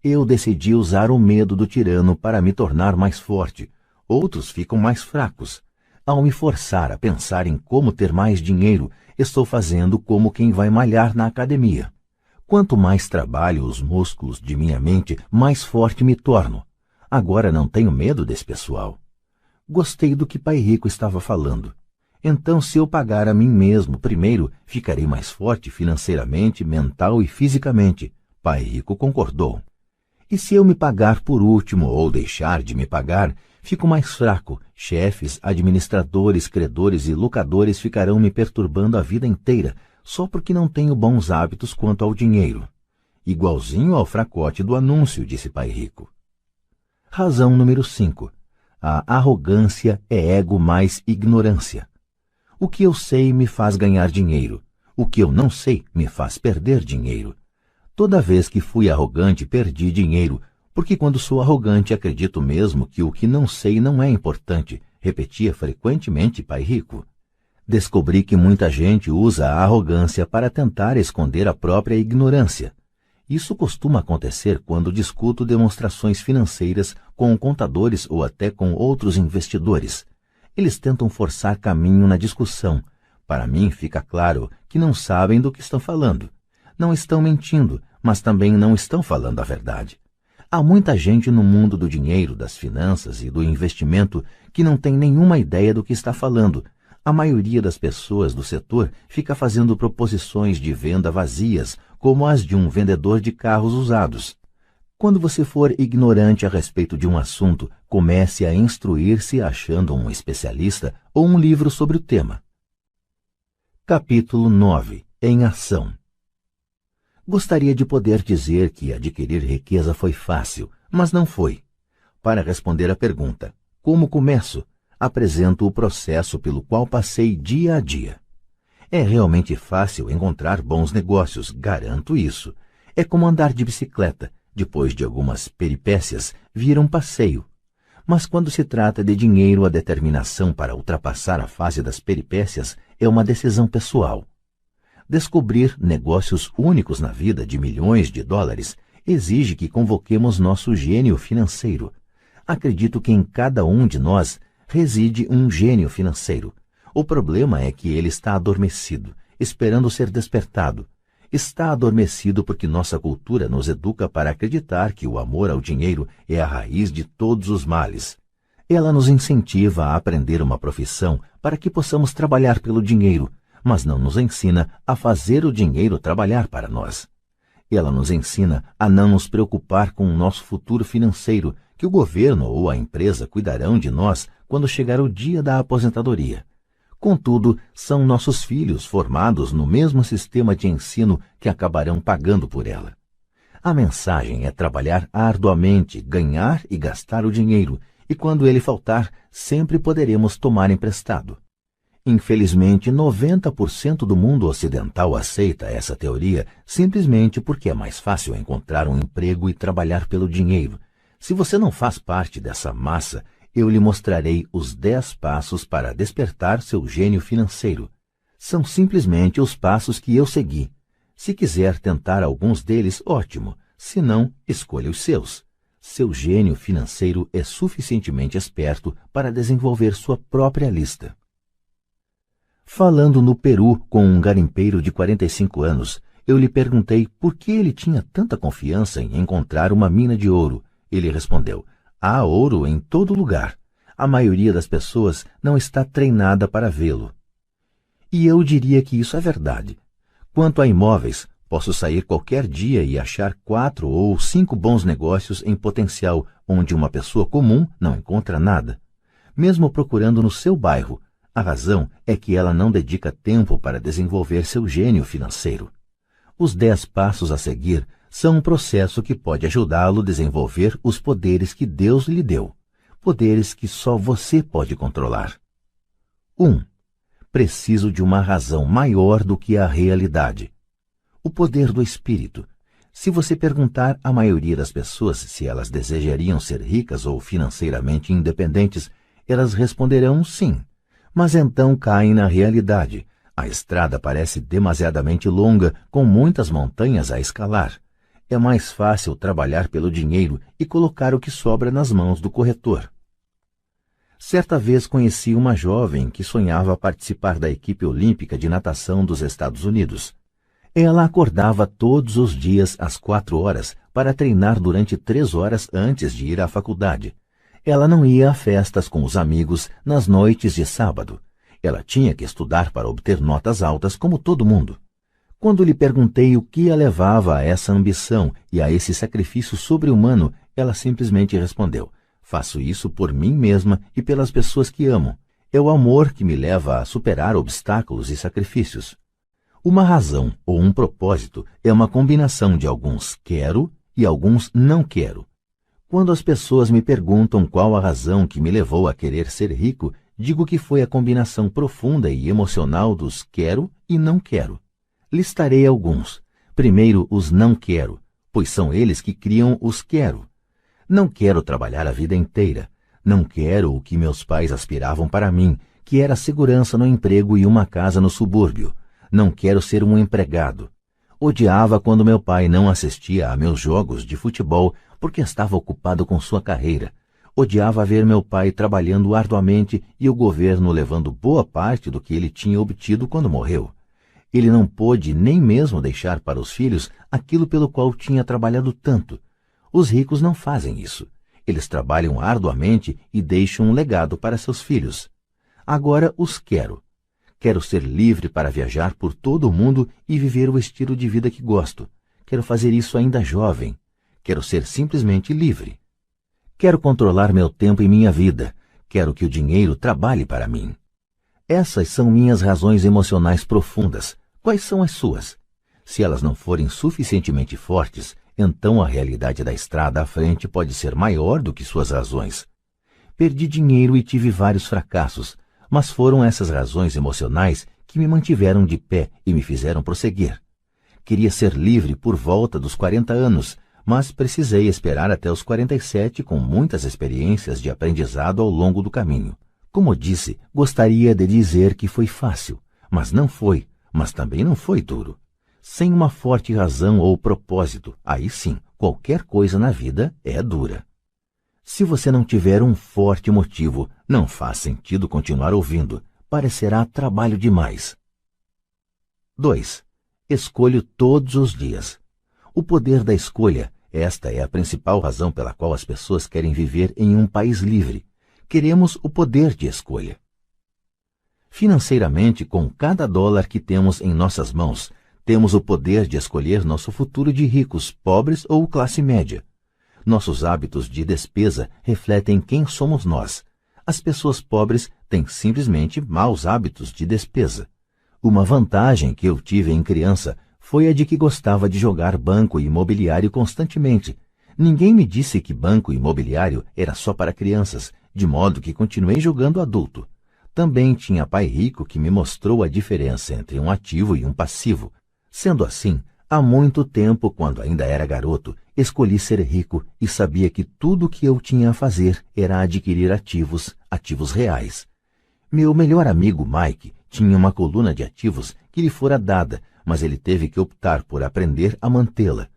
Eu decidi usar o medo do tirano para me tornar mais forte. Outros ficam mais fracos. Ao me forçar a pensar em como ter mais dinheiro, estou fazendo como quem vai malhar na academia. Quanto mais trabalho os músculos de minha mente, mais forte me torno. Agora não tenho medo desse pessoal. Gostei do que Pai Rico estava falando. Então, se eu pagar a mim mesmo primeiro, ficarei mais forte financeiramente, mental e fisicamente. Pai Rico concordou. E se eu me pagar por último ou deixar de me pagar, fico mais fraco. Chefes, administradores, credores e locadores ficarão me perturbando a vida inteira, só porque não tenho bons hábitos quanto ao dinheiro. Igualzinho ao fracote do anúncio, disse Pai Rico. Razão número 5. A arrogância é ego mais ignorância. O que eu sei me faz ganhar dinheiro. O que eu não sei me faz perder dinheiro. Toda vez que fui arrogante, perdi dinheiro, porque quando sou arrogante acredito mesmo que o que não sei não é importante, repetia frequentemente Pai Rico. Descobri que muita gente usa a arrogância para tentar esconder a própria ignorância. Isso costuma acontecer quando discuto demonstrações financeiras com contadores ou até com outros investidores. Eles tentam forçar caminho na discussão. Para mim fica claro que não sabem do que estão falando. Não estão mentindo, mas também não estão falando a verdade. Há muita gente no mundo do dinheiro, das finanças e do investimento que não tem nenhuma ideia do que está falando. A maioria das pessoas do setor fica fazendo proposições de venda vazias, como as de um vendedor de carros usados. Quando você for ignorante a respeito de um assunto, comece a instruir-se achando um especialista ou um livro sobre o tema. Capítulo 9. Em ação. Gostaria de poder dizer que adquirir riqueza foi fácil, mas não foi. Para responder à pergunta, como começo? Apresento o processo pelo qual passei dia a dia. É realmente fácil encontrar bons negócios, garanto isso. É como andar de bicicleta. Depois de algumas peripécias, vira um passeio. Mas quando se trata de dinheiro, a determinação para ultrapassar a fase das peripécias é uma decisão pessoal. Descobrir negócios únicos na vida de milhões de dólares exige que convoquemos nosso gênio financeiro. Acredito que em cada um de nós reside um gênio financeiro. O problema é que ele está adormecido, esperando ser despertado. Está adormecido porque nossa cultura nos educa para acreditar que o amor ao dinheiro é a raiz de todos os males. Ela nos incentiva a aprender uma profissão para que possamos trabalhar pelo dinheiro, mas não nos ensina a fazer o dinheiro trabalhar para nós. Ela nos ensina a não nos preocupar com o nosso futuro financeiro, que o governo ou a empresa cuidarão de nós quando chegar o dia da aposentadoria. Contudo, são nossos filhos formados no mesmo sistema de ensino que acabarão pagando por ela. A mensagem é trabalhar arduamente, ganhar e gastar o dinheiro, e quando ele faltar, sempre poderemos tomar emprestado. Infelizmente, 90% do mundo ocidental aceita essa teoria simplesmente porque é mais fácil encontrar um emprego e trabalhar pelo dinheiro. Se você não faz parte dessa massa, eu lhe mostrarei os 10 passos para despertar seu gênio financeiro. São simplesmente os passos que eu segui. Se quiser tentar alguns deles, ótimo. Se não, escolha os seus. Seu gênio financeiro é suficientemente esperto para desenvolver sua própria lista. Falando no Peru com um garimpeiro de 45 anos, eu lhe perguntei por que ele tinha tanta confiança em encontrar uma mina de ouro. Ele respondeu: há ouro em todo lugar. A maioria das pessoas não está treinada para vê-lo. E eu diria que isso é verdade. Quanto a imóveis, posso sair qualquer dia e achar 4 ou 5 bons negócios em potencial, onde uma pessoa comum não encontra nada. Mesmo procurando no seu bairro, a razão é que ela não dedica tempo para desenvolver seu gênio financeiro. Os 10 passos a seguir são um processo que pode ajudá-lo a desenvolver os poderes que Deus lhe deu, poderes que só você pode controlar. 1. Preciso de uma razão maior do que a realidade. O poder do espírito. Se você perguntar à maioria das pessoas se elas desejariam ser ricas ou financeiramente independentes, elas responderão sim. Mas então caem na realidade. A estrada parece demasiadamente longa, com muitas montanhas a escalar. É mais fácil trabalhar pelo dinheiro e colocar o que sobra nas mãos do corretor. Certa vez conheci uma jovem que sonhava participar da equipe olímpica de natação dos Estados Unidos. Ela acordava todos os dias às 4 horas para treinar durante 3 horas antes de ir à faculdade. Ela não ia a festas com os amigos nas noites de sábado. Ela tinha que estudar para obter notas altas como todo mundo. Quando lhe perguntei o que a levava a essa ambição e a esse sacrifício sobre-humano, ela simplesmente respondeu: faço isso por mim mesma e pelas pessoas que amo. É o amor que me leva a superar obstáculos e sacrifícios. Uma razão ou um propósito é uma combinação de alguns quero e alguns não quero. Quando as pessoas me perguntam qual a razão que me levou a querer ser rico, digo que foi a combinação profunda e emocional dos quero e não quero. Listarei alguns. Primeiro, os não quero, pois são eles que criam os quero. Não quero trabalhar a vida inteira. Não quero o que meus pais aspiravam para mim, que era segurança no emprego e uma casa no subúrbio. Não quero ser um empregado. Odiava quando meu pai não assistia a meus jogos de futebol porque estava ocupado com sua carreira. Odiava ver meu pai trabalhando arduamente e o governo levando boa parte do que ele tinha obtido quando morreu. Ele não pôde nem mesmo deixar para os filhos aquilo pelo qual tinha trabalhado tanto. Os ricos não fazem isso. Eles trabalham arduamente e deixam um legado para seus filhos. Agora os quero. Quero ser livre para viajar por todo o mundo e viver o estilo de vida que gosto. Quero fazer isso ainda jovem. Quero ser simplesmente livre. Quero controlar meu tempo e minha vida. Quero que o dinheiro trabalhe para mim. Essas são minhas razões emocionais profundas. Quais são as suas? Se elas não forem suficientemente fortes, então a realidade da estrada à frente pode ser maior do que suas razões. Perdi dinheiro e tive vários fracassos, mas foram essas razões emocionais que me mantiveram de pé e me fizeram prosseguir. Queria ser livre por volta dos 40 anos, mas precisei esperar até os 47 com muitas experiências de aprendizado ao longo do caminho. Como disse, gostaria de dizer que foi fácil, mas não foi, mas também não foi duro. Sem uma forte razão ou propósito, aí sim, qualquer coisa na vida é dura. Se você não tiver um forte motivo, não faz sentido continuar ouvindo. Parecerá trabalho demais. 2. Escolho todos os dias. O poder da escolha. Esta é a principal razão pela qual as pessoas querem viver em um país livre. Queremos o poder de escolha. Financeiramente, com cada dólar que temos em nossas mãos, temos o poder de escolher nosso futuro de ricos, pobres ou classe média. Nossos hábitos de despesa refletem quem somos nós. As pessoas pobres têm simplesmente maus hábitos de despesa. Uma vantagem que eu tive em criança foi a de que gostava de jogar banco imobiliário constantemente. Ninguém me disse que banco imobiliário era só para crianças, de modo que continuei jogando adulto. Também tinha pai rico que me mostrou a diferença entre um ativo e um passivo. Sendo assim, há muito tempo, quando ainda era garoto, escolhi ser rico e sabia que tudo o que eu tinha a fazer era adquirir ativos reais. Meu melhor amigo Mike tinha uma coluna de ativos que lhe fora dada, mas ele teve que optar por aprender a mantê-la.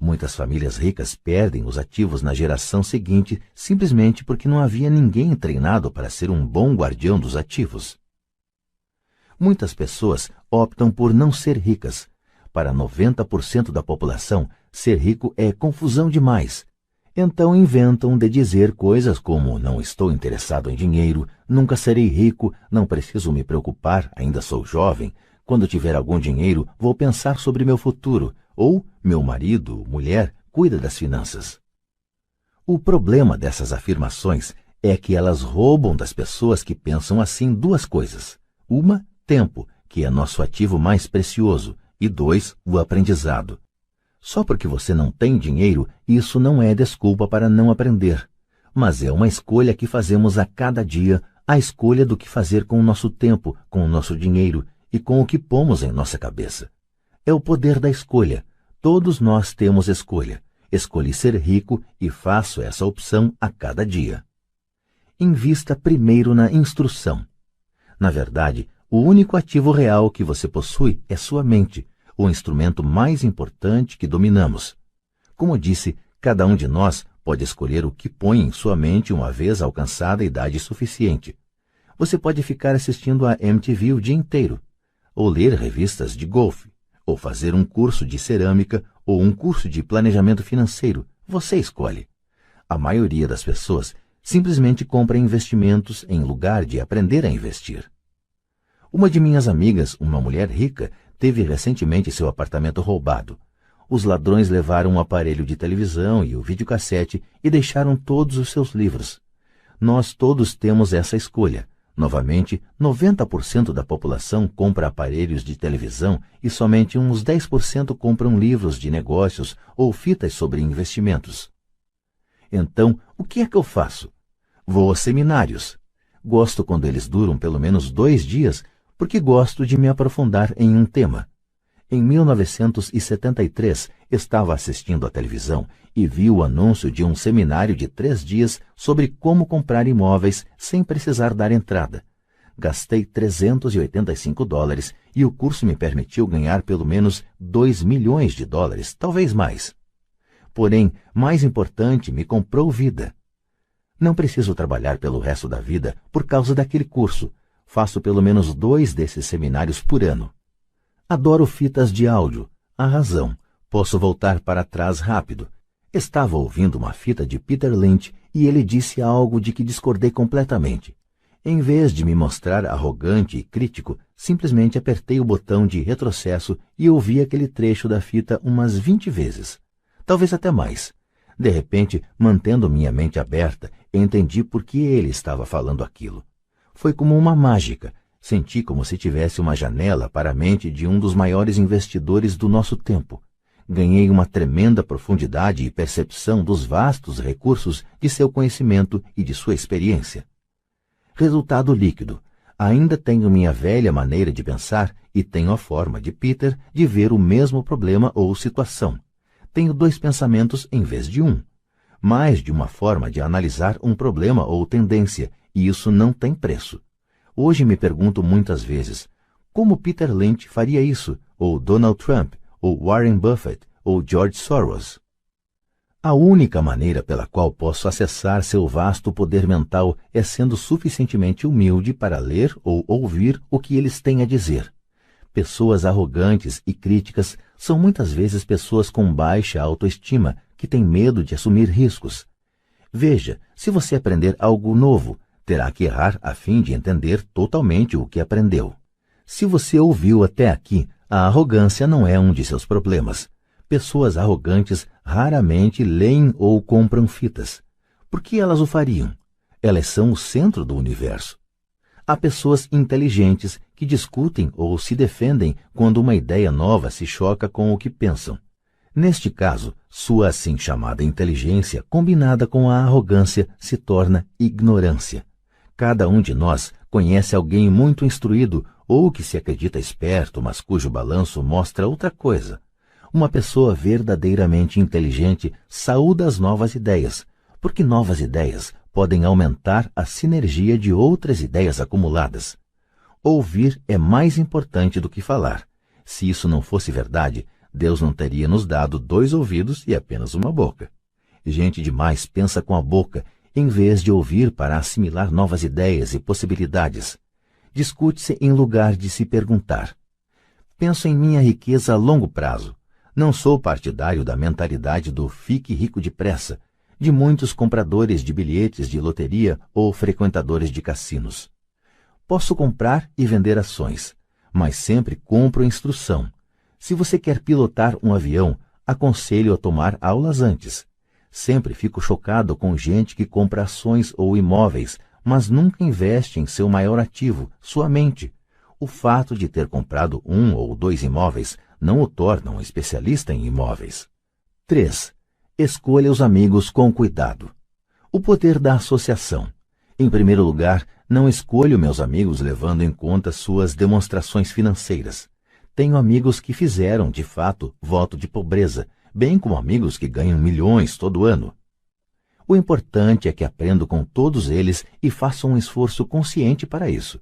Muitas famílias ricas perdem os ativos na geração seguinte simplesmente porque não havia ninguém treinado para ser um bom guardião dos ativos. Muitas pessoas optam por não ser ricas. Para 90% da população, ser rico é confusão demais. Então inventam de dizer coisas como não estou interessado em dinheiro, nunca serei rico, não preciso me preocupar, ainda sou jovem, quando tiver algum dinheiro vou pensar sobre meu futuro, ou meu marido, mulher, cuida das finanças. O problema dessas afirmações é que elas roubam das pessoas que pensam assim duas coisas. Uma, tempo, que é nosso ativo mais precioso, e 2, o aprendizado. Só porque você não tem dinheiro, isso não é desculpa para não aprender. Mas é uma escolha que fazemos a cada dia, a escolha do que fazer com o nosso tempo, com o nosso dinheiro e com o que pomos em nossa cabeça. É o poder da escolha. Todos nós temos escolha. Escolhi ser rico e faço essa opção a cada dia. Invista primeiro na instrução. Na verdade, o único ativo real que você possui é sua mente, o instrumento mais importante que dominamos. Como disse, cada um de nós Pode escolher o que põe em sua mente uma vez alcançada a idade suficiente. Você pode ficar assistindo a MTV o dia inteiro, ou ler revistas de golfe, ou fazer um curso de cerâmica ou um curso de planejamento financeiro. Você escolhe. A maioria das pessoas simplesmente compra investimentos em lugar de aprender a investir. Uma de minhas amigas, uma mulher rica, teve recentemente seu apartamento roubado. Os ladrões levaram um aparelho de televisão e o videocassete e deixaram todos os seus livros. Nós todos temos essa escolha. Novamente, 90% da população compra aparelhos de televisão e somente uns 10% compram livros de negócios ou fitas sobre investimentos. Então, o que é que eu faço? Vou a seminários. Gosto quando eles duram pelo menos 2 dias, porque gosto de me aprofundar em um tema. Em 1973, estava assistindo à televisão e vi o anúncio de um seminário de 3 dias sobre como comprar imóveis sem precisar dar entrada. Gastei $385 e o curso me permitiu ganhar pelo menos $2 milhões, talvez mais. Porém, mais importante, me comprou vida. Não preciso trabalhar pelo resto da vida por causa daquele curso. Faço pelo menos 2 desses seminários por ano. Adoro fitas de áudio. A razão. Posso voltar para trás rápido. Estava ouvindo uma fita de Peter Lynch e ele disse algo de que discordei completamente. Em vez de me mostrar arrogante e crítico, simplesmente apertei o botão de retrocesso e ouvi aquele trecho da fita umas 20 vezes. Talvez até mais. De repente, mantendo minha mente aberta, entendi por que ele estava falando aquilo. Foi como uma mágica. Senti como se tivesse uma janela para a mente de um dos maiores investidores do nosso tempo. Ganhei uma tremenda profundidade e percepção dos vastos recursos de seu conhecimento e de sua experiência. Resultado líquido. Ainda tenho minha velha maneira de pensar e tenho a forma de Peter de ver o mesmo problema ou situação. Tenho 2 pensamentos em vez de um. Mais de uma forma de analisar um problema ou tendência, e isso não tem preço. Hoje me pergunto muitas vezes, como Peter Lynch faria isso, ou Donald Trump, ou Warren Buffett, ou George Soros? A única maneira pela qual posso acessar seu vasto poder mental é sendo suficientemente humilde para ler ou ouvir o que eles têm a dizer. Pessoas arrogantes e críticas são muitas vezes pessoas com baixa autoestima que têm medo de assumir riscos. Veja, se você aprender algo novo, terá que errar a fim de entender totalmente o que aprendeu. Se você ouviu até aqui, a arrogância não é um de seus problemas. Pessoas arrogantes raramente leem ou compram fitas. Por que elas o fariam? Elas são o centro do universo. Há pessoas inteligentes que discutem ou se defendem quando uma ideia nova se choca com o que pensam. Neste caso, sua assim chamada inteligência, combinada com a arrogância, se torna ignorância. Cada um de nós conhece alguém muito instruído ou que se acredita esperto, mas cujo balanço mostra outra coisa. Uma pessoa verdadeiramente inteligente saúda as novas ideias, porque novas ideias podem aumentar a sinergia de outras ideias acumuladas. Ouvir é mais importante do que falar. Se isso não fosse verdade, Deus não teria nos dado 2 ouvidos e apenas uma boca. Gente demais pensa com a boca, em vez de ouvir para assimilar novas ideias e possibilidades. Discute-se em lugar de se perguntar. Penso em minha riqueza a longo prazo. Não sou partidário da mentalidade do fique rico depressa, de muitos compradores de bilhetes de loteria ou frequentadores de cassinos. Posso comprar e vender ações, mas sempre compro instrução. Se você quer pilotar um avião, aconselho a tomar aulas antes. Sempre fico chocado com gente que compra ações ou imóveis, mas nunca investe em seu maior ativo, sua mente. O fato de ter comprado 1 ou 2 imóveis não o torna um especialista em imóveis. 3. Escolha os amigos com cuidado. O poder da associação. Em primeiro lugar, não escolho meus amigos levando em conta suas demonstrações financeiras. Tenho amigos que fizeram, de fato, voto de pobreza, bem como amigos que ganham milhões todo ano. O importante é que aprendo com todos eles e faço um esforço consciente para isso.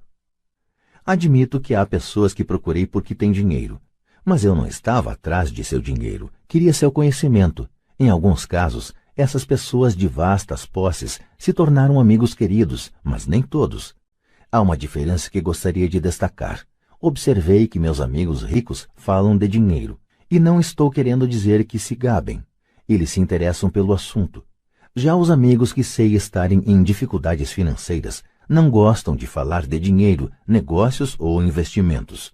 Admito que há pessoas que procurei porque têm dinheiro, mas eu não estava atrás de seu dinheiro, queria seu conhecimento. Em alguns casos, Essas pessoas de vastas posses se tornaram amigos queridos, mas nem todos. Há uma diferença que gostaria de destacar. Observei que meus amigos ricos falam de dinheiro, e não estou querendo dizer que se gabem. Eles se interessam pelo assunto. Já os amigos que sei estarem em dificuldades financeiras não gostam de falar de dinheiro, negócios ou investimentos.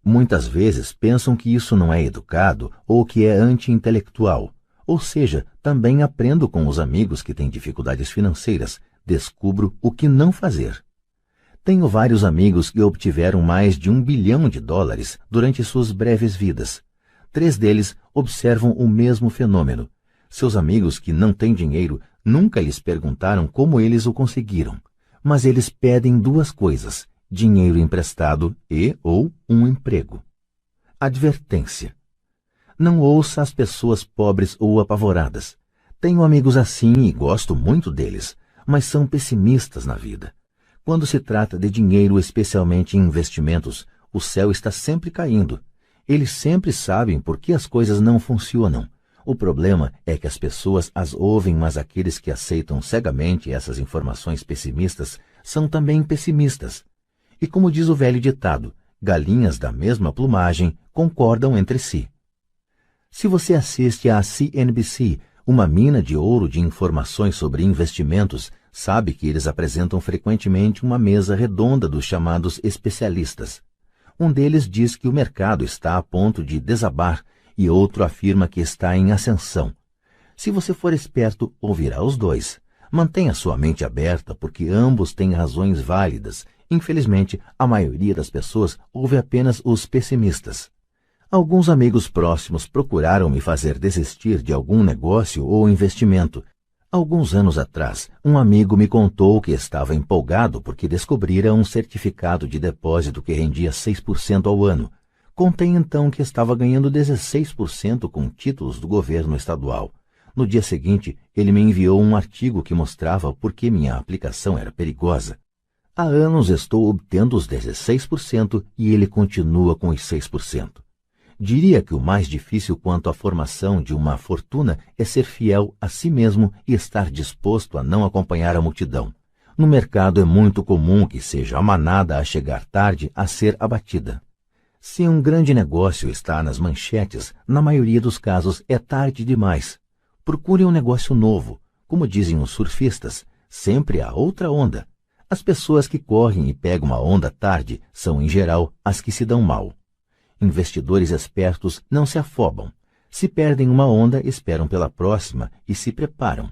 Muitas vezes pensam que isso não é educado ou que é anti-intelectual. Ou seja, também aprendo com os amigos que têm dificuldades financeiras, descubro o que não fazer. Tenho vários amigos que obtiveram mais de US$1 bilhão durante suas breves vidas. 3 deles observam o mesmo fenômeno. Seus amigos que não têm dinheiro nunca lhes perguntaram como eles o conseguiram, mas eles pedem 2 coisas: dinheiro emprestado ou um emprego. Advertência. Não ouça as pessoas pobres ou apavoradas. Tenho amigos assim e gosto muito deles, mas são pessimistas na vida. Quando se trata de dinheiro, especialmente em investimentos, o céu está sempre caindo. Eles sempre sabem por que as coisas não funcionam. O problema é que as pessoas as ouvem, mas aqueles que aceitam cegamente essas informações pessimistas são também pessimistas. E como diz o velho ditado, galinhas da mesma plumagem concordam entre si. Se você assiste à CNBC, uma mina de ouro de informações sobre investimentos, sabe que eles apresentam frequentemente uma mesa redonda dos chamados especialistas. Um deles diz que o mercado está a ponto de desabar e outro afirma que está em ascensão. Se você for esperto, ouvirá os dois. Mantenha sua mente aberta, porque ambos têm razões válidas. Infelizmente, a maioria das pessoas ouve apenas os pessimistas. Alguns amigos próximos procuraram me fazer desistir de algum negócio ou investimento. Alguns anos atrás, um amigo me contou que estava empolgado porque descobrira um certificado de depósito que rendia 6% ao ano. Contei então que estava ganhando 16% com títulos do governo estadual. No dia seguinte, ele me enviou um artigo que mostrava por que minha aplicação era perigosa. Há anos estou obtendo os 16% e ele continua com os 6%. Diria que o mais difícil quanto à formação de uma fortuna é ser fiel a si mesmo e estar disposto a não acompanhar a multidão. No mercado é muito comum que seja a manada a chegar tarde a ser abatida. Se um grande negócio está nas manchetes, na maioria dos casos é tarde demais. Procure um negócio novo. Como dizem os surfistas, sempre há outra onda. As pessoas que correm e pegam uma onda tarde são, em geral, as que se dão mal. Investidores espertos não se afobam. Se perdem uma onda, esperam pela próxima e se preparam.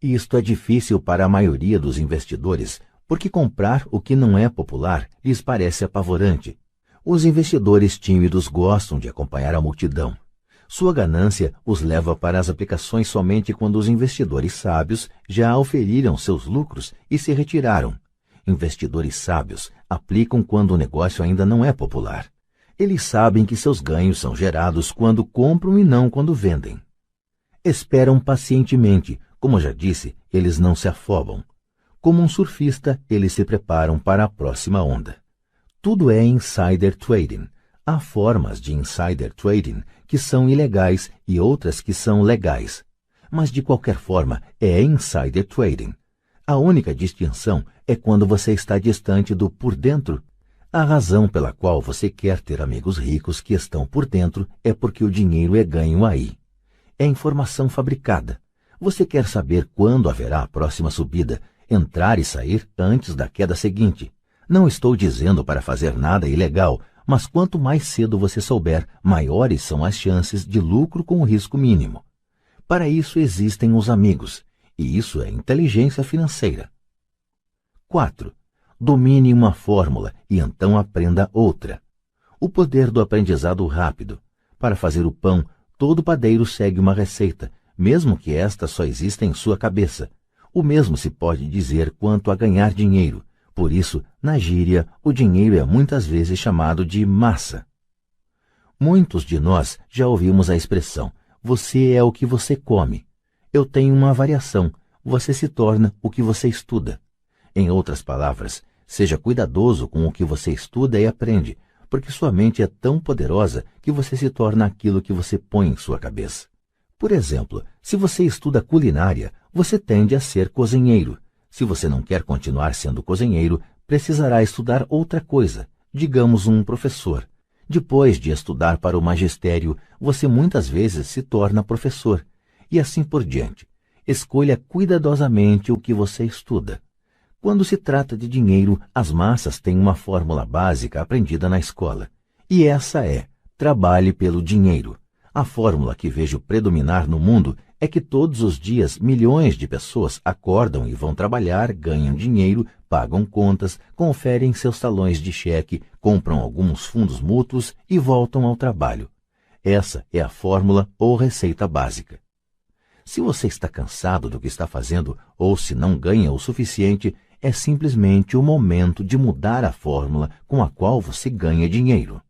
E isto é difícil para a maioria dos investidores, porque comprar o que não é popular lhes parece apavorante. Os investidores tímidos gostam de acompanhar a multidão. Sua ganância os leva para as aplicações somente quando os investidores sábios já auferiram seus lucros e se retiraram. Investidores sábios aplicam quando o negócio ainda não é popular. Eles sabem que seus ganhos são gerados quando compram e não quando vendem. Esperam pacientemente. Como já disse, eles não se afobam. Como um surfista, eles se preparam para a próxima onda. Tudo é insider trading. Há formas de insider trading que são ilegais e outras que são legais. Mas, de qualquer forma, é insider trading. A única distinção é quando você está distante do por dentro. A razão pela qual você quer ter amigos ricos que estão por dentro é porque o dinheiro é ganho aí. É informação fabricada. Você quer saber quando haverá a próxima subida, entrar e sair antes da queda seguinte. Não estou dizendo para fazer nada ilegal, mas quanto mais cedo você souber, maiores são as chances de lucro com risco mínimo. Para isso existem os amigos, e isso é inteligência financeira. 4. Domine uma fórmula e então aprenda outra. O poder do aprendizado rápido. Para fazer o pão, todo padeiro segue uma receita, mesmo que esta só exista em sua cabeça. O mesmo se pode dizer quanto a ganhar dinheiro. Por isso, na gíria, o dinheiro é muitas vezes chamado de massa. Muitos de nós já ouvimos a expressão, você é o que você come. Eu tenho uma variação, você se torna o que você estuda. Em outras palavras, seja cuidadoso com o que você estuda e aprende, porque sua mente é tão poderosa que você se torna aquilo que você põe em sua cabeça. Por exemplo, se você estuda culinária, você tende a ser cozinheiro. Se você não quer continuar sendo cozinheiro, precisará estudar outra coisa, digamos um professor. Depois de estudar para o magistério, você muitas vezes se torna professor, e assim por diante. Escolha cuidadosamente o que você estuda. Quando se trata de dinheiro, as massas têm uma fórmula básica aprendida na escola. E essa é: trabalhe pelo dinheiro. A fórmula que vejo predominar no mundo é que todos os dias milhões de pessoas acordam e vão trabalhar, ganham dinheiro, pagam contas, conferem seus talões de cheque, compram alguns fundos mútuos e voltam ao trabalho. Essa é a fórmula ou receita básica. Se você está cansado do que está fazendo ou se não ganha o suficiente, é simplesmente o momento de mudar a fórmula com a qual você ganha dinheiro.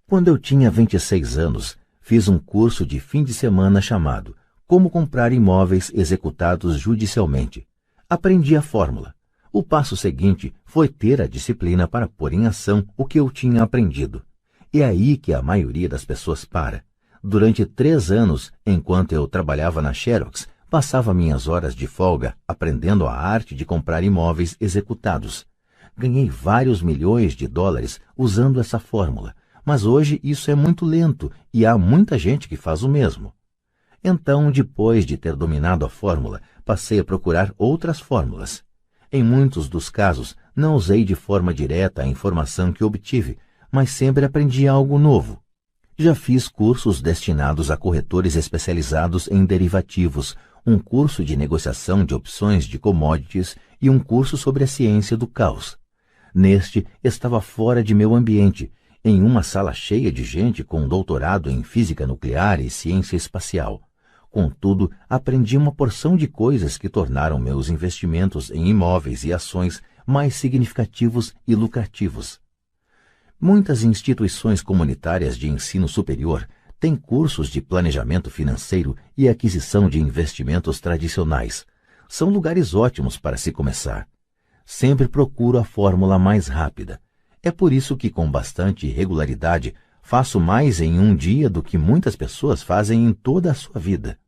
Quando eu tinha 26 anos, fiz um curso de fim de semana chamado Como Comprar Imóveis Executados Judicialmente. Aprendi a fórmula. O passo seguinte foi ter a disciplina para pôr em ação o que eu tinha aprendido. É aí que a maioria das pessoas para. Durante 3 anos, enquanto eu trabalhava na Xerox, passava minhas horas de folga aprendendo a arte de comprar imóveis executados. Ganhei vários milhões de dólares usando essa fórmula, mas hoje isso é muito lento e há muita gente que faz o mesmo. Então, depois de ter dominado a fórmula, passei a procurar outras fórmulas. Em muitos dos casos, não usei de forma direta a informação que obtive, mas sempre aprendi algo novo. Já fiz cursos destinados a corretores especializados em derivativos, um curso de negociação de opções de commodities e um curso sobre a ciência do caos. Neste, estava fora de meu ambiente, em uma sala cheia de gente com doutorado em física nuclear e ciência espacial. Contudo, aprendi uma porção de coisas que tornaram meus investimentos em imóveis e ações mais significativos e lucrativos. Muitas instituições comunitárias de ensino superior têm cursos de planejamento financeiro e aquisição de investimentos tradicionais. São lugares ótimos para se começar. Sempre procuro a fórmula mais rápida. É por isso que, com bastante regularidade, faço mais em um dia do que muitas pessoas fazem em toda a sua vida.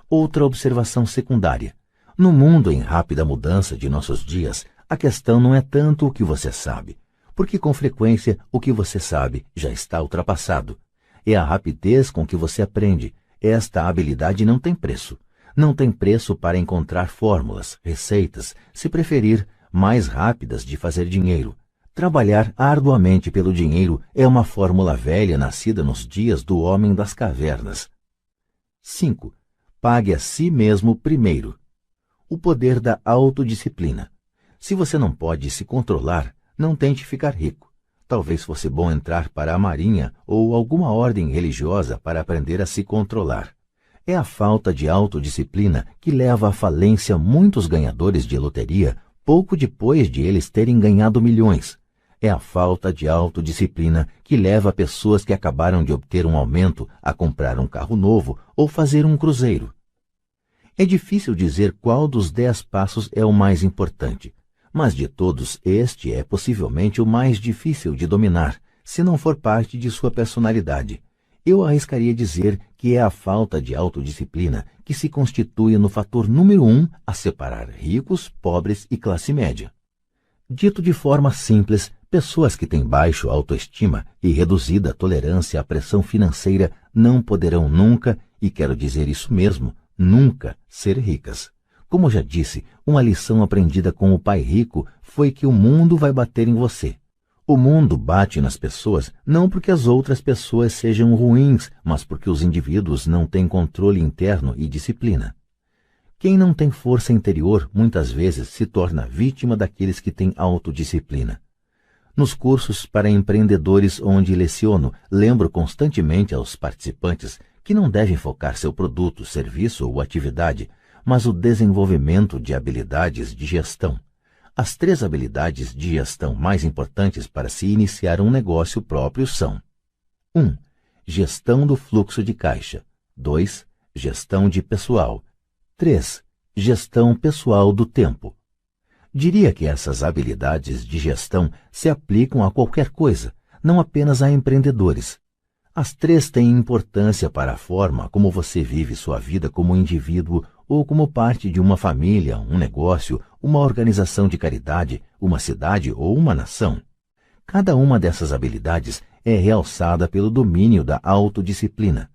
Outra observação secundária. No mundo em rápida mudança de nossos dias, a questão não é tanto o que você sabe, porque com frequência o que você sabe já está ultrapassado. É a rapidez com que você aprende. Esta habilidade não tem preço. Não tem preço para encontrar fórmulas, receitas, se preferir, mais rápidas de fazer dinheiro. Trabalhar arduamente pelo dinheiro é uma fórmula velha nascida nos dias do homem das cavernas. 5. Pague a si mesmo primeiro. O poder da autodisciplina. Se você não pode se controlar, não tente ficar rico. Talvez fosse bom entrar para a marinha ou alguma ordem religiosa para aprender a se controlar. É a falta de autodisciplina que leva à falência muitos ganhadores de loteria pouco depois de eles terem ganhado milhões. É a falta de autodisciplina que leva pessoas que acabaram de obter um aumento a comprar um carro novo ou fazer um cruzeiro. É difícil dizer qual dos 10 passos é o mais importante, mas de todos este é possivelmente o mais difícil de dominar, se não for parte de sua personalidade. Eu arriscaria dizer que é a falta de autodisciplina que se constitui no fator número 1 a separar ricos, pobres e classe média. Dito de forma simples, pessoas que têm baixa autoestima e reduzida tolerância à pressão financeira não poderão nunca, e quero dizer isso mesmo, nunca, ser ricas. Como já disse, uma lição aprendida com o pai rico foi que o mundo vai bater em você. O mundo bate nas pessoas não porque as outras pessoas sejam ruins, mas porque os indivíduos não têm controle interno e disciplina. Quem não tem força interior muitas vezes se torna vítima daqueles que têm autodisciplina. Nos cursos para empreendedores onde leciono, lembro constantemente aos participantes que não devem focar seu produto, serviço ou atividade, mas o desenvolvimento de habilidades de gestão. As 3 habilidades de gestão mais importantes para se iniciar um negócio próprio são: 1. Gestão do fluxo de caixa. 2. Gestão de pessoal. 3. Gestão pessoal do tempo. Diria que essas habilidades de gestão se aplicam a qualquer coisa, não apenas a empreendedores. As três têm importância para a forma como você vive sua vida como indivíduo ou como parte de uma família, um negócio, uma organização de caridade, uma cidade ou uma nação. Cada uma dessas habilidades é realçada pelo domínio da autodisciplina.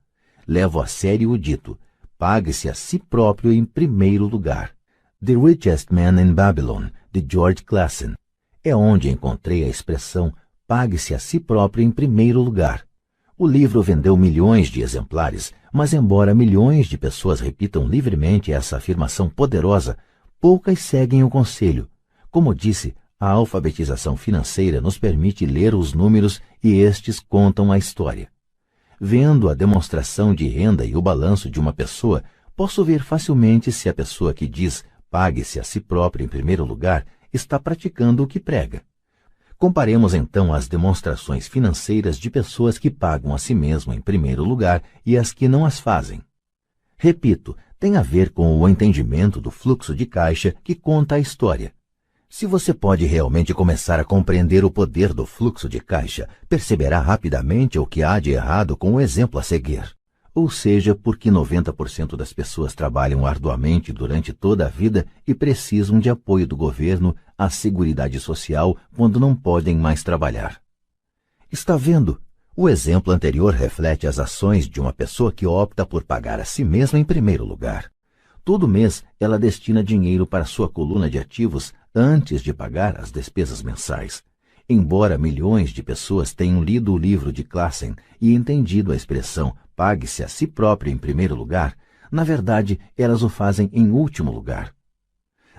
Levo a sério o dito: pague-se a si próprio em primeiro lugar. The Richest Man in Babylon, de George Clason. É onde encontrei a expressão pague-se a si próprio em primeiro lugar. O livro vendeu milhões de exemplares, mas embora milhões de pessoas repitam livremente essa afirmação poderosa, poucas seguem o conselho. Como disse, a alfabetização financeira nos permite ler os números e estes contam a história. Vendo a demonstração de renda e o balanço de uma pessoa, posso ver facilmente se a pessoa que diz pague-se a si próprio em primeiro lugar está praticando o que prega. Comparemos então as demonstrações financeiras de pessoas que pagam a si mesmo em primeiro lugar e as que não as fazem. Repito, tem a ver com o entendimento do fluxo de caixa que conta a história. Se você pode realmente começar a compreender o poder do fluxo de caixa, perceberá rapidamente o que há de errado com o exemplo a seguir. Ou seja, porque 90% das pessoas trabalham arduamente durante toda a vida e precisam de apoio do governo, à Seguridade Social, quando não podem mais trabalhar. Está vendo? O exemplo anterior reflete as ações de uma pessoa que opta por pagar a si mesma em primeiro lugar. Todo mês, ela destina dinheiro para sua coluna de ativos antes de pagar as despesas mensais. Embora milhões de pessoas tenham lido o livro de Clason e entendido a expressão pague-se a si próprio em primeiro lugar, na verdade, elas o fazem em último lugar.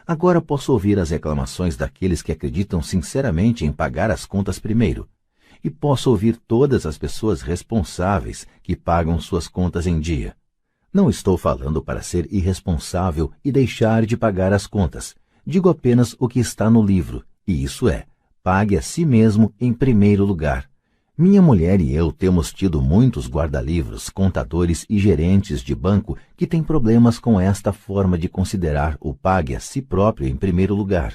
Agora posso ouvir as reclamações daqueles que acreditam sinceramente em pagar as contas primeiro. E posso ouvir todas as pessoas responsáveis que pagam suas contas em dia. Não estou falando para ser irresponsável e deixar de pagar as contas. Digo apenas o que está no livro, e isso é, pague a si mesmo em primeiro lugar. Minha mulher e eu temos tido muitos guarda-livros, contadores e gerentes de banco que têm problemas com esta forma de considerar o pague a si próprio em primeiro lugar.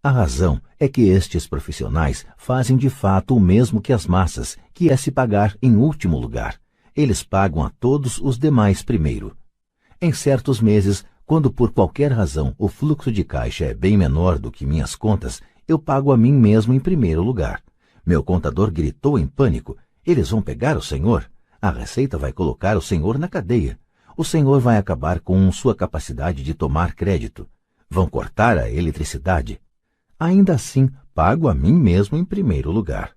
A razão é que estes profissionais fazem de fato o mesmo que as massas, que é se pagar em último lugar. Eles pagam a todos os demais primeiro. Em certos meses, quando por qualquer razão o fluxo de caixa é bem menor do que minhas contas, eu pago a mim mesmo em primeiro lugar. Meu contador gritou em pânico: eles vão pegar o senhor? A Receita vai colocar o senhor na cadeia. O senhor vai acabar com sua capacidade de tomar crédito. Vão cortar a eletricidade. Ainda assim, pago a mim mesmo em primeiro lugar.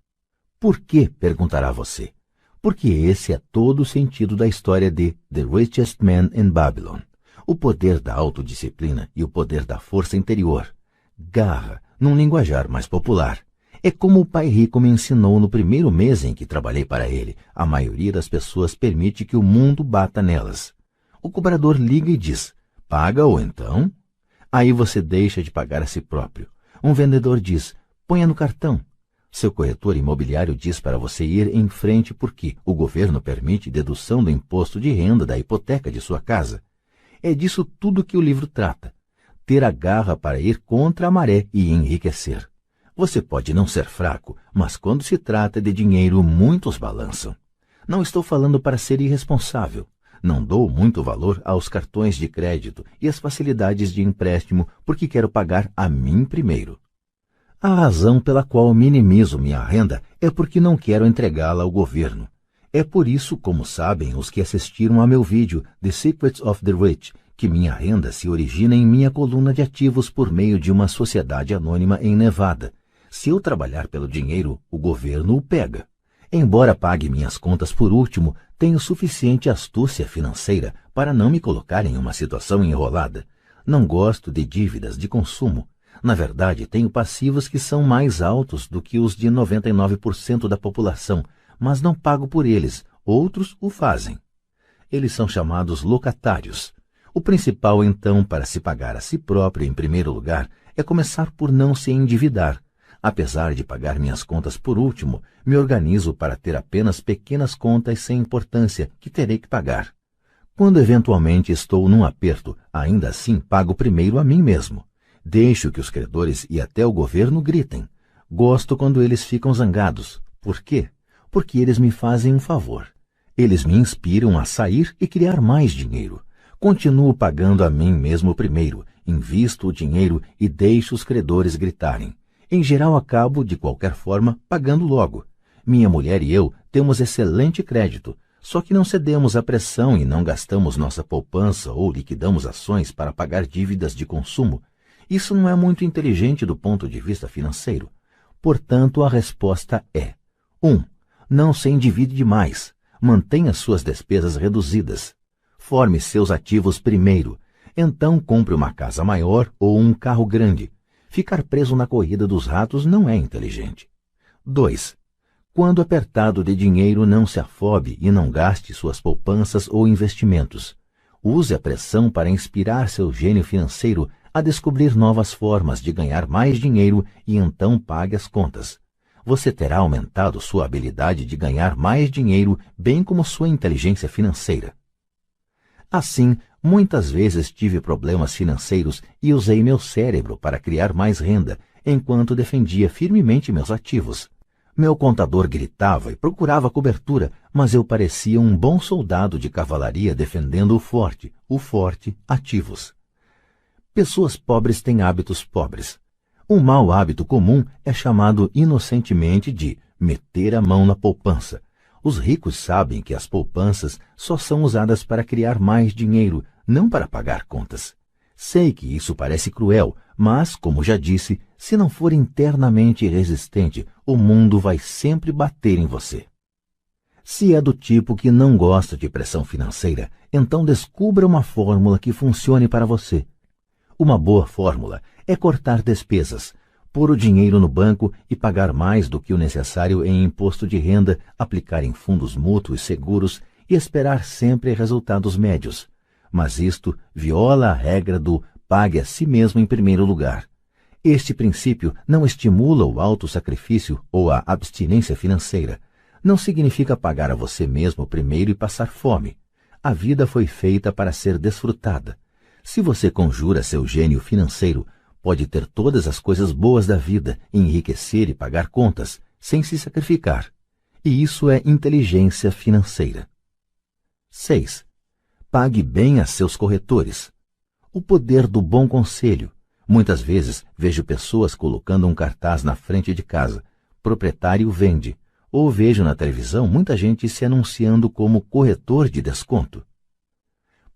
Por quê? Perguntará você. Porque esse é todo o sentido da história de The Richest Man in Babylon. O poder da autodisciplina e o poder da força interior. Garra, num linguajar mais popular. É como o pai rico me ensinou no primeiro mês em que trabalhei para ele. A maioria das pessoas permite que o mundo bata nelas. O cobrador liga e diz: paga ou então? Aí você deixa de pagar a si próprio. Um vendedor diz: ponha no cartão. Seu corretor imobiliário diz para você ir em frente porque o governo permite dedução do imposto de renda da hipoteca de sua casa. É disso tudo que o livro trata. Ter a garra para ir contra a maré e enriquecer. Você pode não ser fraco, mas quando se trata de dinheiro, muitos balançam. Não estou falando para ser irresponsável. Não dou muito valor aos cartões de crédito e às facilidades de empréstimo porque quero pagar a mim primeiro. A razão pela qual minimizo minha renda é porque não quero entregá-la ao governo. É por isso, como sabem os que assistiram a meu vídeo The Secrets of the Rich, que minha renda se origina em minha coluna de ativos por meio de uma sociedade anônima em Nevada. Se eu trabalhar pelo dinheiro, o governo o pega. Embora pague minhas contas por último, tenho suficiente astúcia financeira para não me colocar em uma situação enrolada. Não gosto de dívidas de consumo. Na verdade, tenho passivos que são mais altos do que os de 99% da população, mas não pago por eles. Outros o fazem. Eles são chamados locatários. O principal, então, para se pagar a si próprio em primeiro lugar, é começar por não se endividar. Apesar de pagar minhas contas por último, me organizo para ter apenas pequenas contas sem importância que terei que pagar. Quando eventualmente estou num aperto, ainda assim pago primeiro a mim mesmo. Deixo que os credores e até o governo gritem. Gosto quando eles ficam zangados. Por quê? Porque eles me fazem um favor. Eles me inspiram a sair e criar mais dinheiro. Continuo pagando a mim mesmo primeiro, invisto o dinheiro e deixo os credores gritarem. Em geral, acabo, de qualquer forma, pagando logo. Minha mulher e eu temos excelente crédito, só que não cedemos à pressão e não gastamos nossa poupança ou liquidamos ações para pagar dívidas de consumo. Isso não é muito inteligente do ponto de vista financeiro. Portanto, a resposta é: 1. Não se endivide demais. Mantenha suas despesas reduzidas. Forme seus ativos primeiro. Então compre uma casa maior ou um carro grande. Ficar preso na corrida dos ratos não é inteligente. 2. Quando apertado de dinheiro, não se afobe e não gaste suas poupanças ou investimentos. Use a pressão para inspirar seu gênio financeiro a descobrir novas formas de ganhar mais dinheiro e então pague as contas. Você terá aumentado sua habilidade de ganhar mais dinheiro, bem como sua inteligência financeira. Assim, muitas vezes tive problemas financeiros e usei meu cérebro para criar mais renda, enquanto defendia firmemente meus ativos. Meu contador gritava e procurava cobertura, mas eu parecia um bom soldado de cavalaria defendendo o forte, ativos. Pessoas pobres têm hábitos pobres. Um mau hábito comum é chamado inocentemente de meter a mão na poupança. Os ricos sabem que as poupanças só são usadas para criar mais dinheiro, não para pagar contas. Sei que isso parece cruel, mas, como já disse, se não for internamente resistente, o mundo vai sempre bater em você. Se é do tipo que não gosta de pressão financeira, então descubra uma fórmula que funcione para você. Uma boa fórmula é cortar despesas, pôr o dinheiro no banco e pagar mais do que o necessário em imposto de renda, aplicar em fundos mútuos seguros e esperar sempre resultados médios. Mas isto viola a regra do pague a si mesmo em primeiro lugar. Este princípio não estimula o autossacrifício ou a abstinência financeira. Não significa pagar a você mesmo primeiro e passar fome. A vida foi feita para ser desfrutada. Se você conjura seu gênio financeiro, pode ter todas as coisas boas da vida, enriquecer e pagar contas, sem se sacrificar. E isso é inteligência financeira. 6. Pague bem a seus corretores. O poder do bom conselho. Muitas vezes vejo pessoas colocando um cartaz na frente de casa: proprietário vende. Ou vejo na televisão muita gente se anunciando como corretor de desconto.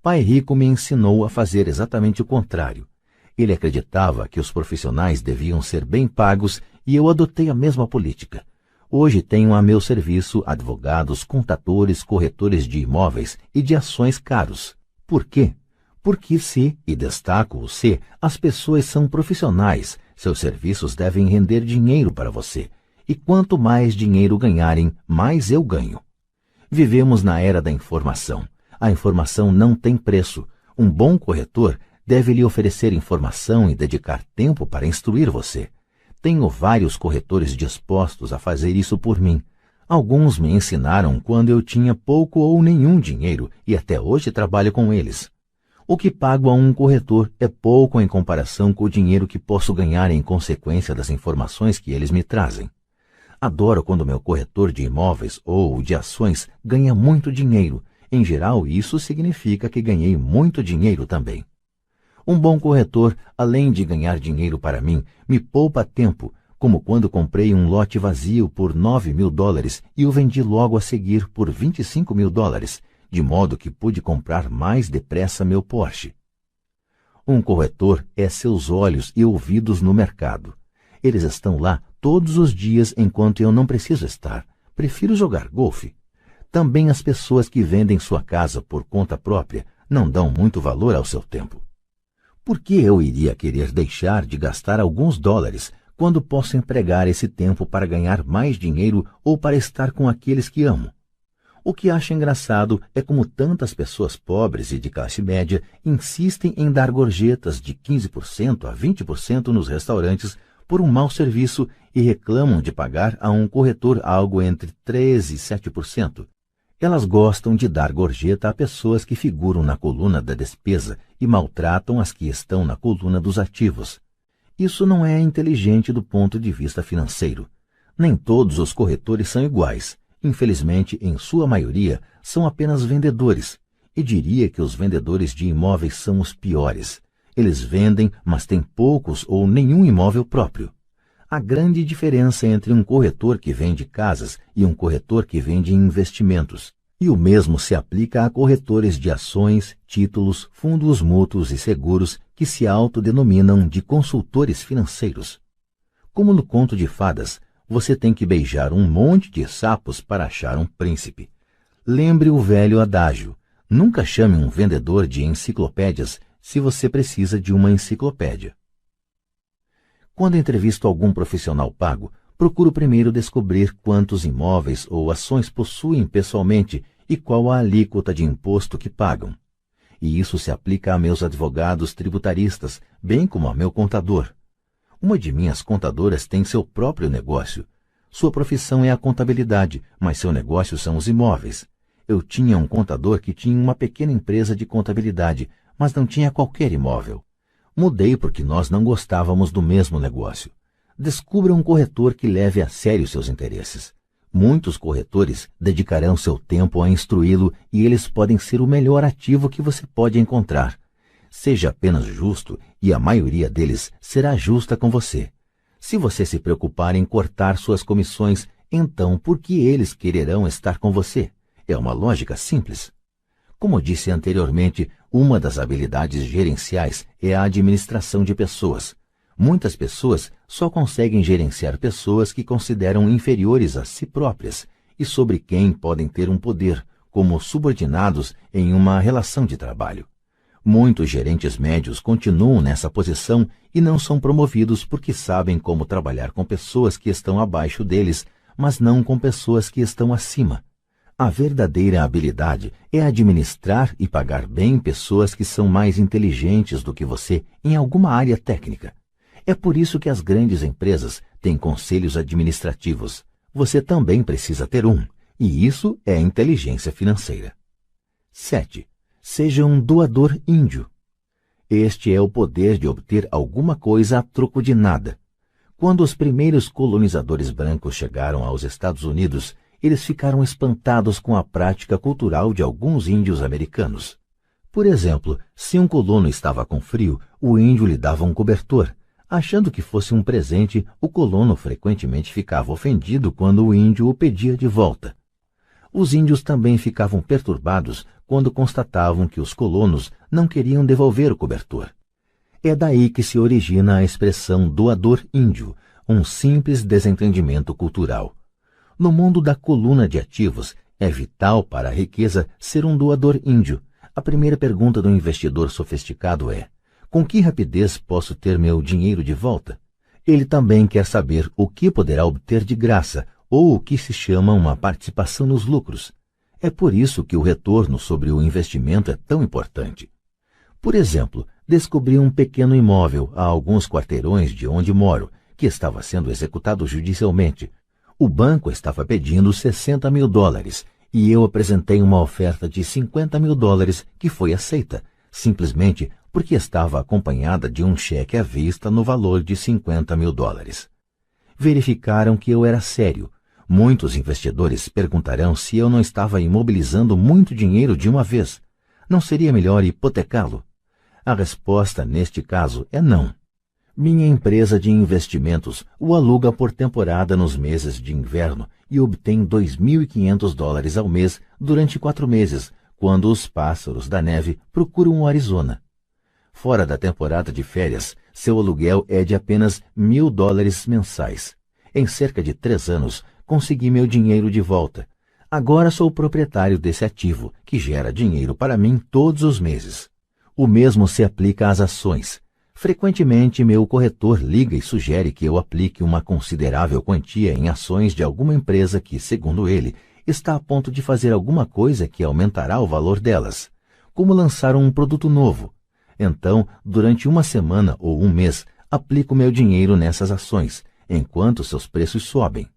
Pai Rico me ensinou a fazer exatamente o contrário. Ele acreditava que os profissionais deviam ser bem pagos e eu adotei a mesma política. Hoje tenho a meu serviço advogados, contadores, corretores de imóveis e de ações caros. Por quê? Porque e destaco o se, as pessoas são profissionais, seus serviços devem render dinheiro para você. E quanto mais dinheiro ganharem, mais eu ganho. Vivemos na era da informação. A informação não tem preço. Um bom corretor deve lhe oferecer informação e dedicar tempo para instruir você. Tenho vários corretores dispostos a fazer isso por mim. Alguns me ensinaram quando eu tinha pouco ou nenhum dinheiro e até hoje trabalho com eles. O que pago a um corretor é pouco em comparação com o dinheiro que posso ganhar em consequência das informações que eles me trazem. Adoro quando meu corretor de imóveis ou de ações ganha muito dinheiro. Em geral, isso significa que ganhei muito dinheiro também. Um bom corretor, além de ganhar dinheiro para mim, me poupa tempo, como quando comprei um lote vazio por $9.000 e o vendi logo a seguir por $25.000, de modo que pude comprar mais depressa meu Porsche. Um corretor é seus olhos e ouvidos no mercado. Eles estão lá todos os dias enquanto eu não preciso estar. Prefiro jogar golfe. Também as pessoas que vendem sua casa por conta própria não dão muito valor ao seu tempo. Por que eu iria querer deixar de gastar alguns dólares quando posso empregar esse tempo para ganhar mais dinheiro ou para estar com aqueles que amo? O que acho engraçado é como tantas pessoas pobres e de classe média insistem em dar gorjetas de 15% a 20% nos restaurantes por um mau serviço e reclamam de pagar a um corretor algo entre 3% e 7%. Elas gostam de dar gorjeta a pessoas que figuram na coluna da despesa e maltratam as que estão na coluna dos ativos. Isso não é inteligente do ponto de vista financeiro. Nem todos os corretores são iguais. Infelizmente, em sua maioria, são apenas vendedores, e diria que os vendedores de imóveis são os piores. Eles vendem, mas têm poucos ou nenhum imóvel próprio. A grande diferença entre um corretor que vende casas e um corretor que vende investimentos. E o mesmo se aplica a corretores de ações, títulos, fundos mútuos e seguros que se autodenominam de consultores financeiros. Como no conto de fadas, você tem que beijar um monte de sapos para achar um príncipe. Lembre o velho adágio: nunca chame um vendedor de enciclopédias se você precisa de uma enciclopédia. Quando entrevisto algum profissional pago, procuro primeiro descobrir quantos imóveis ou ações possuem pessoalmente e qual a alíquota de imposto que pagam. E isso se aplica a meus advogados tributaristas, bem como a meu contador. Uma de minhas contadoras tem seu próprio negócio. Sua profissão é a contabilidade, mas seu negócio são os imóveis. Eu tinha um contador que tinha uma pequena empresa de contabilidade, mas não tinha qualquer imóvel. Mudei porque nós não gostávamos do mesmo negócio. Descubra um corretor que leve a sério seus interesses. Muitos corretores dedicarão seu tempo a instruí-lo e eles podem ser o melhor ativo que você pode encontrar. Seja apenas justo e a maioria deles será justa com você. Se você se preocupar em cortar suas comissões, então por que eles quererão estar com você? É uma lógica simples. Como disse anteriormente, uma das habilidades gerenciais é a administração de pessoas. Muitas pessoas só conseguem gerenciar pessoas que consideram inferiores a si próprias e sobre quem podem ter um poder, como subordinados em uma relação de trabalho. Muitos gerentes médios continuam nessa posição e não são promovidos porque sabem como trabalhar com pessoas que estão abaixo deles, mas não com pessoas que estão acima. A verdadeira habilidade é administrar e pagar bem pessoas que são mais inteligentes do que você em alguma área técnica. É por isso que as grandes empresas têm conselhos administrativos. Você também precisa ter um, e isso é inteligência financeira. 7. Seja um doador índio. Este é o poder de obter alguma coisa a troco de nada. Quando os primeiros colonizadores brancos chegaram aos Estados Unidos, eles ficaram espantados com a prática cultural de alguns índios americanos. Por exemplo, se um colono estava com frio, o índio lhe dava um cobertor. Achando que fosse um presente, o colono frequentemente ficava ofendido quando o índio o pedia de volta. Os índios também ficavam perturbados quando constatavam que os colonos não queriam devolver o cobertor. É daí que se origina a expressão doador índio, um simples desentendimento cultural. No mundo da coluna de ativos, é vital para a riqueza ser um doador índio. A primeira pergunta do investidor sofisticado é: com que rapidez posso ter meu dinheiro de volta? Ele também quer saber o que poderá obter de graça, ou o que se chama uma participação nos lucros. É por isso que o retorno sobre o investimento é tão importante. Por exemplo, descobri um pequeno imóvel a alguns quarteirões de onde moro, que estava sendo executado judicialmente. O banco estava pedindo $60 mil e eu apresentei uma oferta de $50 mil que foi aceita, simplesmente porque estava acompanhada de um cheque à vista no valor de $50 mil. Verificaram que eu era sério. Muitos investidores perguntarão se eu não estava imobilizando muito dinheiro de uma vez. Não seria melhor hipotecá-lo? A resposta neste caso é não. Minha empresa de investimentos o aluga por temporada nos meses de inverno e obtém $2.500 ao mês durante 4 meses, quando os pássaros da neve procuram o Arizona. Fora da temporada de férias, seu aluguel é de apenas $1.000 mensais. Em cerca de 3 anos, consegui meu dinheiro de volta. Agora sou proprietário desse ativo, que gera dinheiro para mim todos os meses. O mesmo se aplica às ações. Frequentemente, meu corretor liga e sugere que eu aplique uma considerável quantia em ações de alguma empresa que, segundo ele, está a ponto de fazer alguma coisa que aumentará o valor delas, como lançar um produto novo. Então, durante uma semana ou um mês, aplico meu dinheiro nessas ações, enquanto seus preços sobem.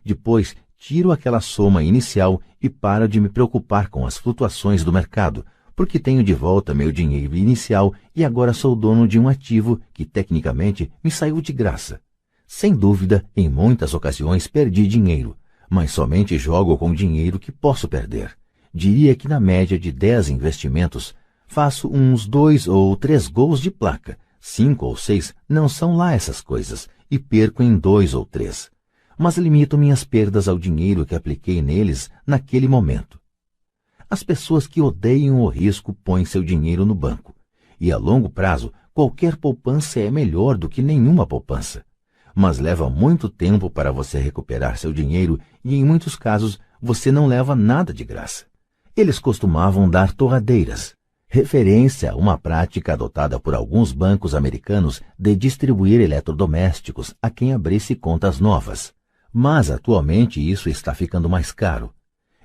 Depois, tiro aquela soma inicial e paro de me preocupar com as flutuações do mercado, porque tenho de volta meu dinheiro inicial e agora sou dono de um ativo que, tecnicamente, me saiu de graça. Sem dúvida, em muitas ocasiões perdi dinheiro, mas somente jogo com dinheiro que posso perder. Diria que na média de 10 investimentos, faço uns 2 ou 3 gols de placa. 5 ou 6 não são lá essas coisas, e perco em 2 ou 3. Mas limito minhas perdas ao dinheiro que apliquei neles naquele momento. As pessoas que odeiam o risco põem seu dinheiro no banco. E a longo prazo, qualquer poupança é melhor do que nenhuma poupança. Mas leva muito tempo para você recuperar seu dinheiro e, em muitos casos, você não leva nada de graça. Eles costumavam dar torradeiras, referência a uma prática adotada por alguns bancos americanos de distribuir eletrodomésticos a quem abrisse contas novas. Mas, atualmente, isso está ficando mais caro.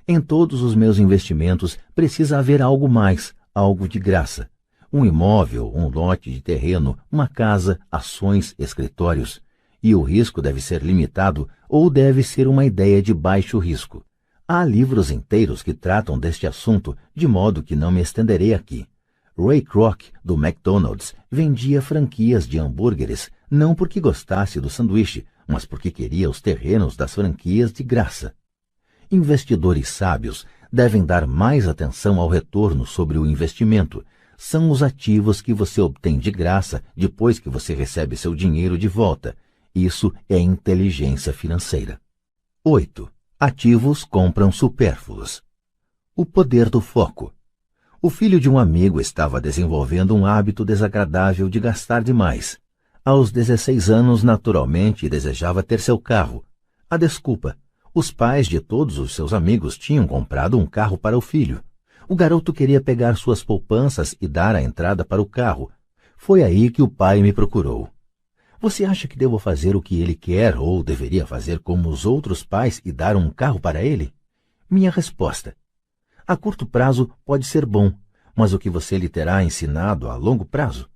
Em todos os meus investimentos precisa haver algo mais, algo de graça. Um imóvel, um lote de terreno, uma casa, ações, escritórios. E o risco deve ser limitado ou deve ser uma ideia de baixo risco. Há livros inteiros que tratam deste assunto, de modo que não me estenderei aqui. Ray Kroc, do McDonald's, vendia franquias de hambúrgueres não porque gostasse do sanduíche, mas porque queria os terrenos das franquias de graça. Investidores sábios devem dar mais atenção ao retorno sobre o investimento. São os ativos que você obtém de graça depois que você recebe seu dinheiro de volta. Isso é inteligência financeira. 8. Ativos compram supérfluos. O poder do foco. O filho de um amigo estava desenvolvendo um hábito desagradável de gastar demais. Aos 16 anos, naturalmente, desejava ter seu carro. A desculpa: os pais de todos os seus amigos tinham comprado um carro para o filho. O garoto queria pegar suas poupanças e dar a entrada para o carro. Foi aí que o pai me procurou. Você acha que devo fazer o que ele quer ou deveria fazer como os outros pais e dar um carro para ele? Minha resposta: a curto prazo pode ser bom, mas o que você lhe terá ensinado a longo prazo?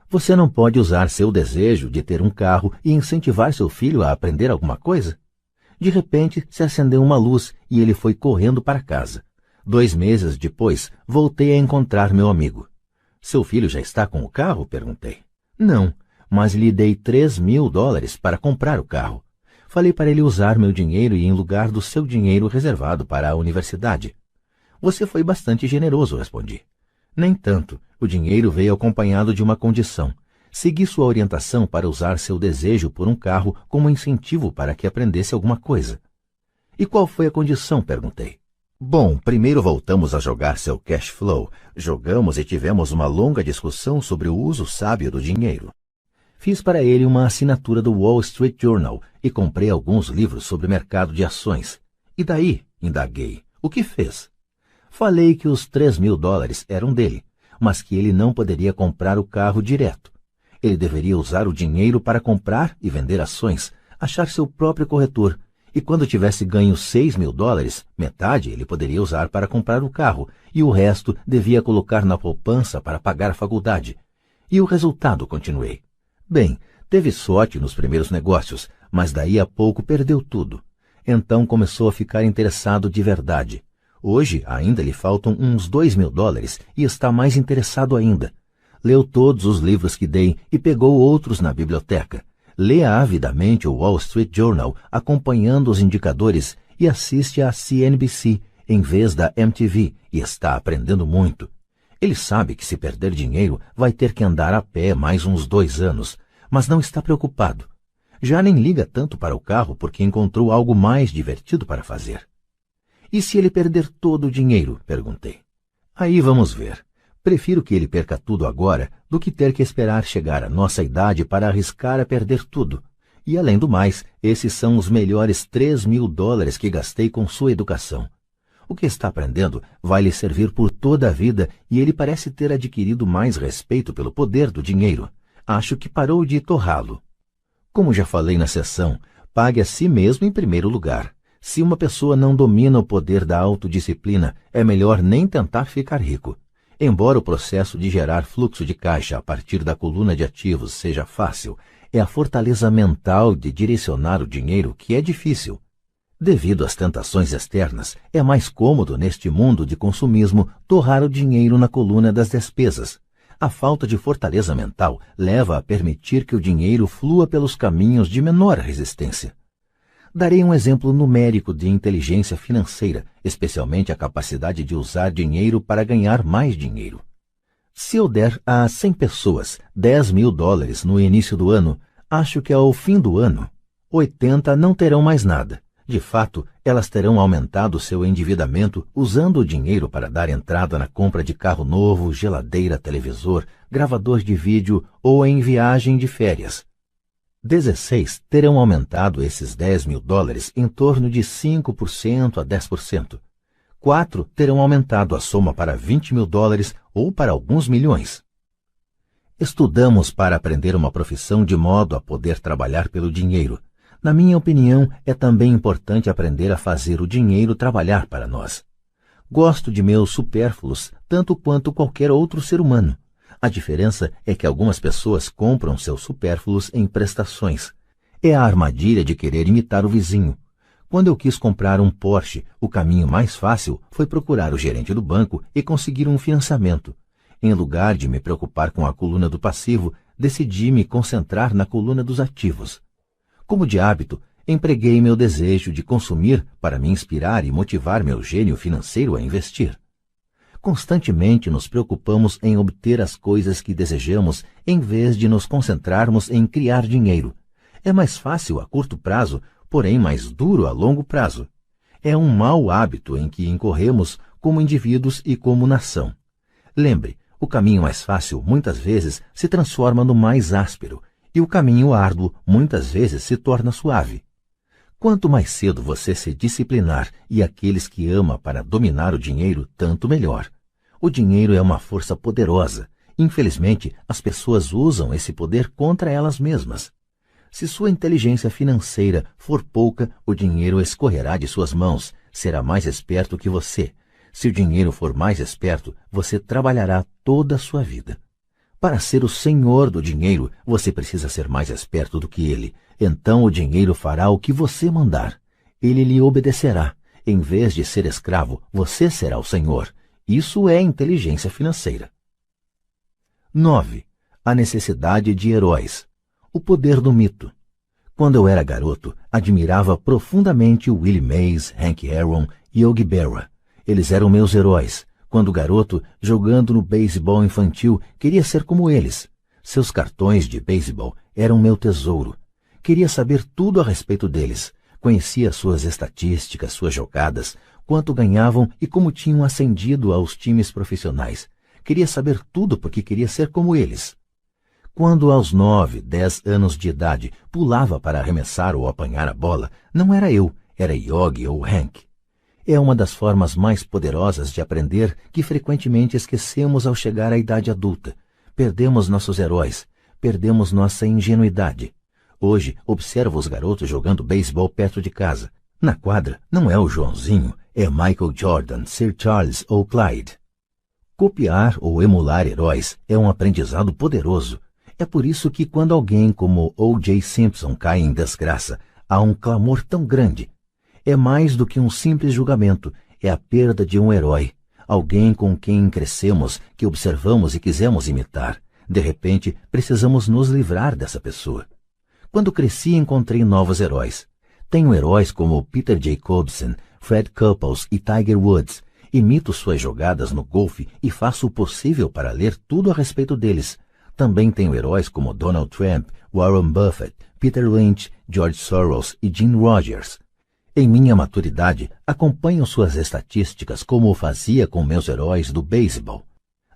Você não pode usar seu desejo de ter um carro e incentivar seu filho a aprender alguma coisa? De repente, se acendeu uma luz e ele foi correndo para casa. 2 meses depois, voltei a encontrar meu amigo. Seu filho já está com o carro? Perguntei. Não, mas lhe dei $3.000 para comprar o carro. Falei para ele usar meu dinheiro e em lugar do seu dinheiro reservado para a universidade. Você foi bastante generoso, respondi. Nem tanto. O dinheiro veio acompanhado de uma condição. Segui sua orientação para usar seu desejo por um carro como incentivo para que aprendesse alguma coisa. E qual foi a condição? Perguntei. Bom, primeiro voltamos a jogar seu cash flow. Jogamos e tivemos uma longa discussão sobre o uso sábio do dinheiro. Fiz para ele uma assinatura do Wall Street Journal e comprei alguns livros sobre mercado de ações. E daí? Indaguei. O que fez? Falei que os $3.000 eram dele, mas que ele não poderia comprar o carro direto. Ele deveria usar o dinheiro para comprar e vender ações, achar seu próprio corretor, e quando tivesse ganho $6.000, metade ele poderia usar para comprar o carro, e o resto devia colocar na poupança para pagar a faculdade. E o resultado? Continuei. Bem, teve sorte nos primeiros negócios, mas daí a pouco perdeu tudo. Então começou a ficar interessado de verdade. Hoje ainda lhe faltam uns $2.000 e está mais interessado ainda. Leu todos os livros que dei e pegou outros na biblioteca. Lê avidamente o Wall Street Journal, acompanhando os indicadores, e assiste à CNBC em vez da MTV, e está aprendendo muito. Ele sabe que se perder dinheiro vai ter que andar a pé mais uns 2 anos, mas não está preocupado. Já nem liga tanto para o carro porque encontrou algo mais divertido para fazer. E se ele perder todo o dinheiro? Perguntei. Aí vamos ver. Prefiro que ele perca tudo agora do que ter que esperar chegar à nossa idade para arriscar a perder tudo. E além do mais, esses são os melhores $3.000 que gastei com sua educação. O que está aprendendo vai lhe servir por toda a vida e ele parece ter adquirido mais respeito pelo poder do dinheiro. Acho que parou de torrá-lo. Como já falei na sessão, pague a si mesmo em primeiro lugar. Se uma pessoa não domina o poder da autodisciplina, é melhor nem tentar ficar rico. Embora o processo de gerar fluxo de caixa a partir da coluna de ativos seja fácil, é a fortaleza mental de direcionar o dinheiro que é difícil. Devido às tentações externas, é mais cômodo neste mundo de consumismo torrar o dinheiro na coluna das despesas. A falta de fortaleza mental leva a permitir que o dinheiro flua pelos caminhos de menor resistência. Darei um exemplo numérico de inteligência financeira, especialmente a capacidade de usar dinheiro para ganhar mais dinheiro. Se eu der a 100 pessoas $10.000 no início do ano, acho que ao fim do ano, 80 não terão mais nada. De fato, elas terão aumentado seu endividamento usando o dinheiro para dar entrada na compra de carro novo, geladeira, televisor, gravador de vídeo ou em viagem de férias. 16 terão aumentado esses $10.000 em torno de 5% a 10%. 4 terão aumentado a soma para $20.000 ou para alguns milhões. Estudamos para aprender uma profissão de modo a poder trabalhar pelo dinheiro. Na minha opinião, é também importante aprender a fazer o dinheiro trabalhar para nós. Gosto de meus supérfluos tanto quanto qualquer outro ser humano. A diferença é que algumas pessoas compram seus supérfluos em prestações. É a armadilha de querer imitar o vizinho. Quando eu quis comprar um Porsche, o caminho mais fácil foi procurar o gerente do banco e conseguir um financiamento. Em lugar de me preocupar com a coluna do passivo, decidi me concentrar na coluna dos ativos. Como de hábito, empreguei meu desejo de consumir para me inspirar e motivar meu gênio financeiro a investir. Constantemente nos preocupamos em obter as coisas que desejamos em vez de nos concentrarmos em criar dinheiro. É mais fácil a curto prazo, porém mais duro a longo prazo. É um mau hábito em que incorremos como indivíduos e como nação. Lembre, o caminho mais fácil muitas vezes se transforma no mais áspero, e o caminho árduo muitas vezes se torna suave. Quanto mais cedo você se disciplinar e aqueles que ama para dominar o dinheiro, tanto melhor. O dinheiro é uma força poderosa. Infelizmente, as pessoas usam esse poder contra elas mesmas. Se sua inteligência financeira for pouca, o dinheiro escorrerá de suas mãos, será mais esperto que você. Se o dinheiro for mais esperto, você trabalhará toda a sua vida. Para ser o senhor do dinheiro, você precisa ser mais esperto do que ele. Então o dinheiro fará o que você mandar. Ele lhe obedecerá. Em vez de ser escravo, você será o senhor. Isso é inteligência financeira. 9. A necessidade de heróis. O poder do mito. Quando eu era garoto, admirava profundamente Willie Mays, Hank Aaron e Yogi Berra. Eles eram meus heróis. Quando garoto, jogando no beisebol infantil, queria ser como eles. Seus cartões de beisebol eram meu tesouro. Queria saber tudo a respeito deles. Conhecia suas estatísticas, suas jogadas, quanto ganhavam e como tinham ascendido aos times profissionais. Queria saber tudo porque queria ser como eles. Quando aos 9, 10 anos de idade pulava para arremessar ou apanhar a bola, não era eu, era Yogi ou Hank. É uma das formas mais poderosas de aprender que frequentemente esquecemos ao chegar à idade adulta. Perdemos nossos heróis, perdemos nossa ingenuidade. Hoje, observo os garotos jogando beisebol perto de casa. Na quadra, não é o Joãozinho, é Michael Jordan, Sir Charles ou Clyde. Copiar ou emular heróis é um aprendizado poderoso. É por isso que quando alguém como O.J. Simpson cai em desgraça, há um clamor tão grande. É mais do que um simples julgamento, é a perda de um herói, alguém com quem crescemos, que observamos e quisemos imitar. De repente, precisamos nos livrar dessa pessoa. Quando cresci, encontrei novos heróis. Tenho heróis como Peter Jacobsen, Fred Couples e Tiger Woods. Imito suas jogadas no golfe e faço o possível para ler tudo a respeito deles. Também tenho heróis como Donald Trump, Warren Buffett, Peter Lynch, George Soros e Jim Rogers. Em minha maturidade, acompanho suas estatísticas como o fazia com meus heróis do beisebol.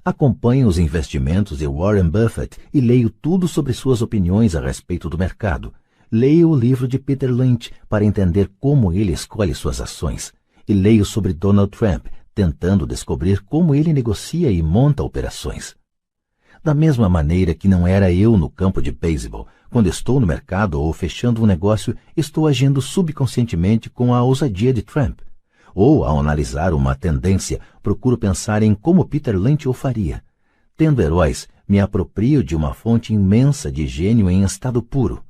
Acompanho os investimentos de Warren Buffett e leio tudo sobre suas opiniões a respeito do mercado. Leio o livro de Peter Lynch para entender como ele escolhe suas ações. E leio sobre Donald Trump, tentando descobrir como ele negocia e monta operações. Da mesma maneira que não era eu no campo de beisebol, quando estou no mercado ou fechando um negócio, estou agindo subconscientemente com a ousadia de Trump. Ou, ao analisar uma tendência, procuro pensar em como Peter Lynch o faria. Tendo heróis, me aproprio de uma fonte imensa de gênio em estado puro.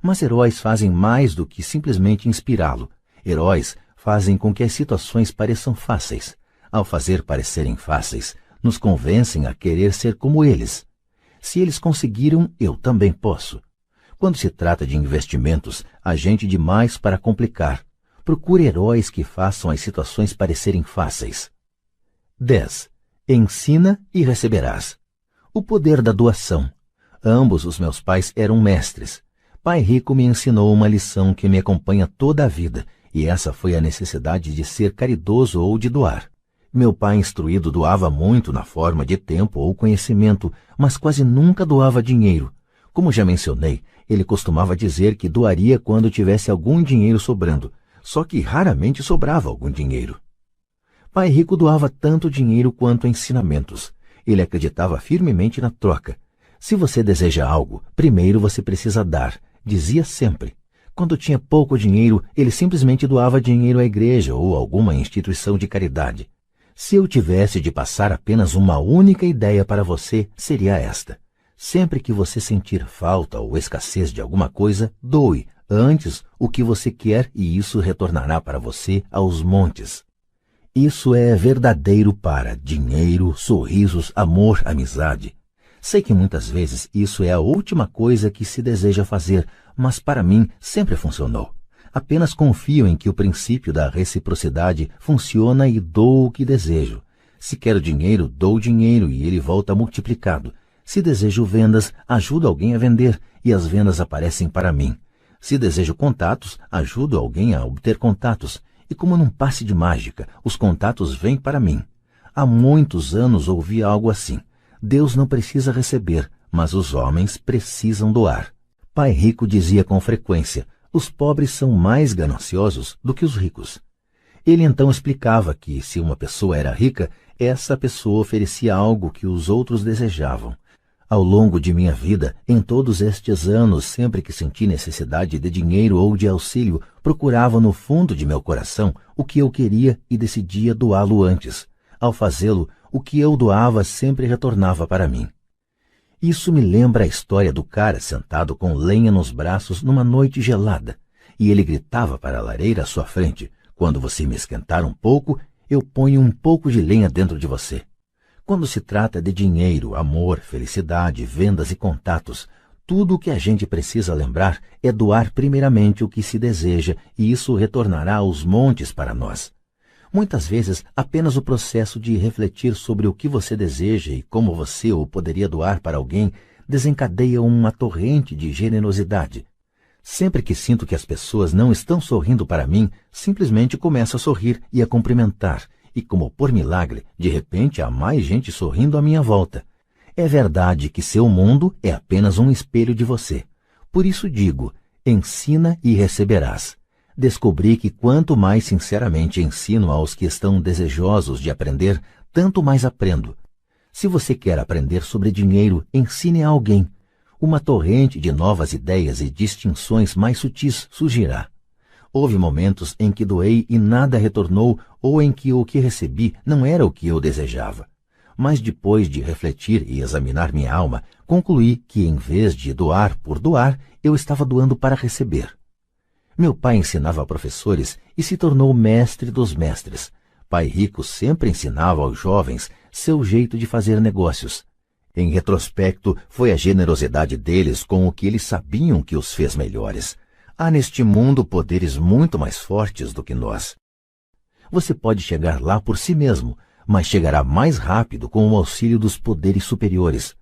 Mas heróis fazem mais do que simplesmente inspirá-lo. Heróis fazem com que as situações pareçam fáceis. Ao fazer parecerem fáceis, nos convencem a querer ser como eles. Se eles conseguiram, eu também posso. Quando se trata de investimentos, há gente demais para complicar. Procure heróis que façam as situações parecerem fáceis. 10. Ensina e receberás. O poder da doação. Ambos os meus pais eram mestres. Pai Rico me ensinou uma lição que me acompanha toda a vida, e essa foi a necessidade de ser caridoso ou de doar. Meu pai instruído doava muito na forma de tempo ou conhecimento, mas quase nunca doava dinheiro. Como já mencionei, ele costumava dizer que doaria quando tivesse algum dinheiro sobrando, só que raramente sobrava algum dinheiro. Pai Rico doava tanto dinheiro quanto ensinamentos. Ele acreditava firmemente na troca. Se você deseja algo, primeiro você precisa dar, dizia sempre. Quando tinha pouco dinheiro, ele simplesmente doava dinheiro à igreja ou alguma instituição de caridade. Se eu tivesse de passar apenas uma única ideia para você, seria esta. Sempre que você sentir falta ou escassez de alguma coisa, doe antes o que você quer e isso retornará para você aos montes. Isso é verdadeiro para dinheiro, sorrisos, amor, amizade. Sei que muitas vezes isso é a última coisa que se deseja fazer, mas para mim sempre funcionou. Apenas confio em que o princípio da reciprocidade funciona e dou o que desejo. Se quero dinheiro, dou dinheiro e ele volta multiplicado. Se desejo vendas, ajudo alguém a vender e as vendas aparecem para mim. Se desejo contatos, ajudo alguém a obter contatos. E como num passe de mágica, os contatos vêm para mim. Há muitos anos ouvi algo assim. Deus não precisa receber, mas os homens precisam doar. Pai Rico dizia com frequência, os pobres são mais gananciosos do que os ricos. Ele então explicava que, se uma pessoa era rica, essa pessoa oferecia algo que os outros desejavam. Ao longo de minha vida, em todos estes anos, sempre que senti necessidade de dinheiro ou de auxílio, procurava no fundo de meu coração o que eu queria e decidia doá-lo antes. Ao fazê-lo, o que eu doava sempre retornava para mim. Isso me lembra a história do cara sentado com lenha nos braços numa noite gelada, e ele gritava para a lareira à sua frente, quando você me esquentar um pouco, eu ponho um pouco de lenha dentro de você. Quando se trata de dinheiro, amor, felicidade, vendas e contatos, tudo o que a gente precisa lembrar é doar primeiramente o que se deseja e isso retornará aos montes para nós. Muitas vezes, apenas o processo de refletir sobre o que você deseja e como você o poderia doar para alguém desencadeia uma torrente de generosidade. Sempre que sinto que as pessoas não estão sorrindo para mim, simplesmente começo a sorrir e a cumprimentar, e como por milagre, de repente há mais gente sorrindo à minha volta. É verdade que seu mundo é apenas um espelho de você. Por isso digo, ensina e receberás. Descobri que quanto mais sinceramente ensino aos que estão desejosos de aprender, tanto mais aprendo. Se você quer aprender sobre dinheiro, ensine a alguém. Uma torrente de novas ideias e distinções mais sutis surgirá. Houve momentos em que doei e nada retornou ou em que o que recebi não era o que eu desejava. Mas depois de refletir e examinar minha alma, concluí que em vez de doar por doar, eu estava doando para receber. Meu pai ensinava a professores e se tornou mestre dos mestres. Pai Rico sempre ensinava aos jovens seu jeito de fazer negócios. Em retrospecto, foi a generosidade deles com o que eles sabiam que os fez melhores. Há neste mundo poderes muito mais fortes do que nós. Você pode chegar lá por si mesmo, mas chegará mais rápido com o auxílio dos poderes superiores.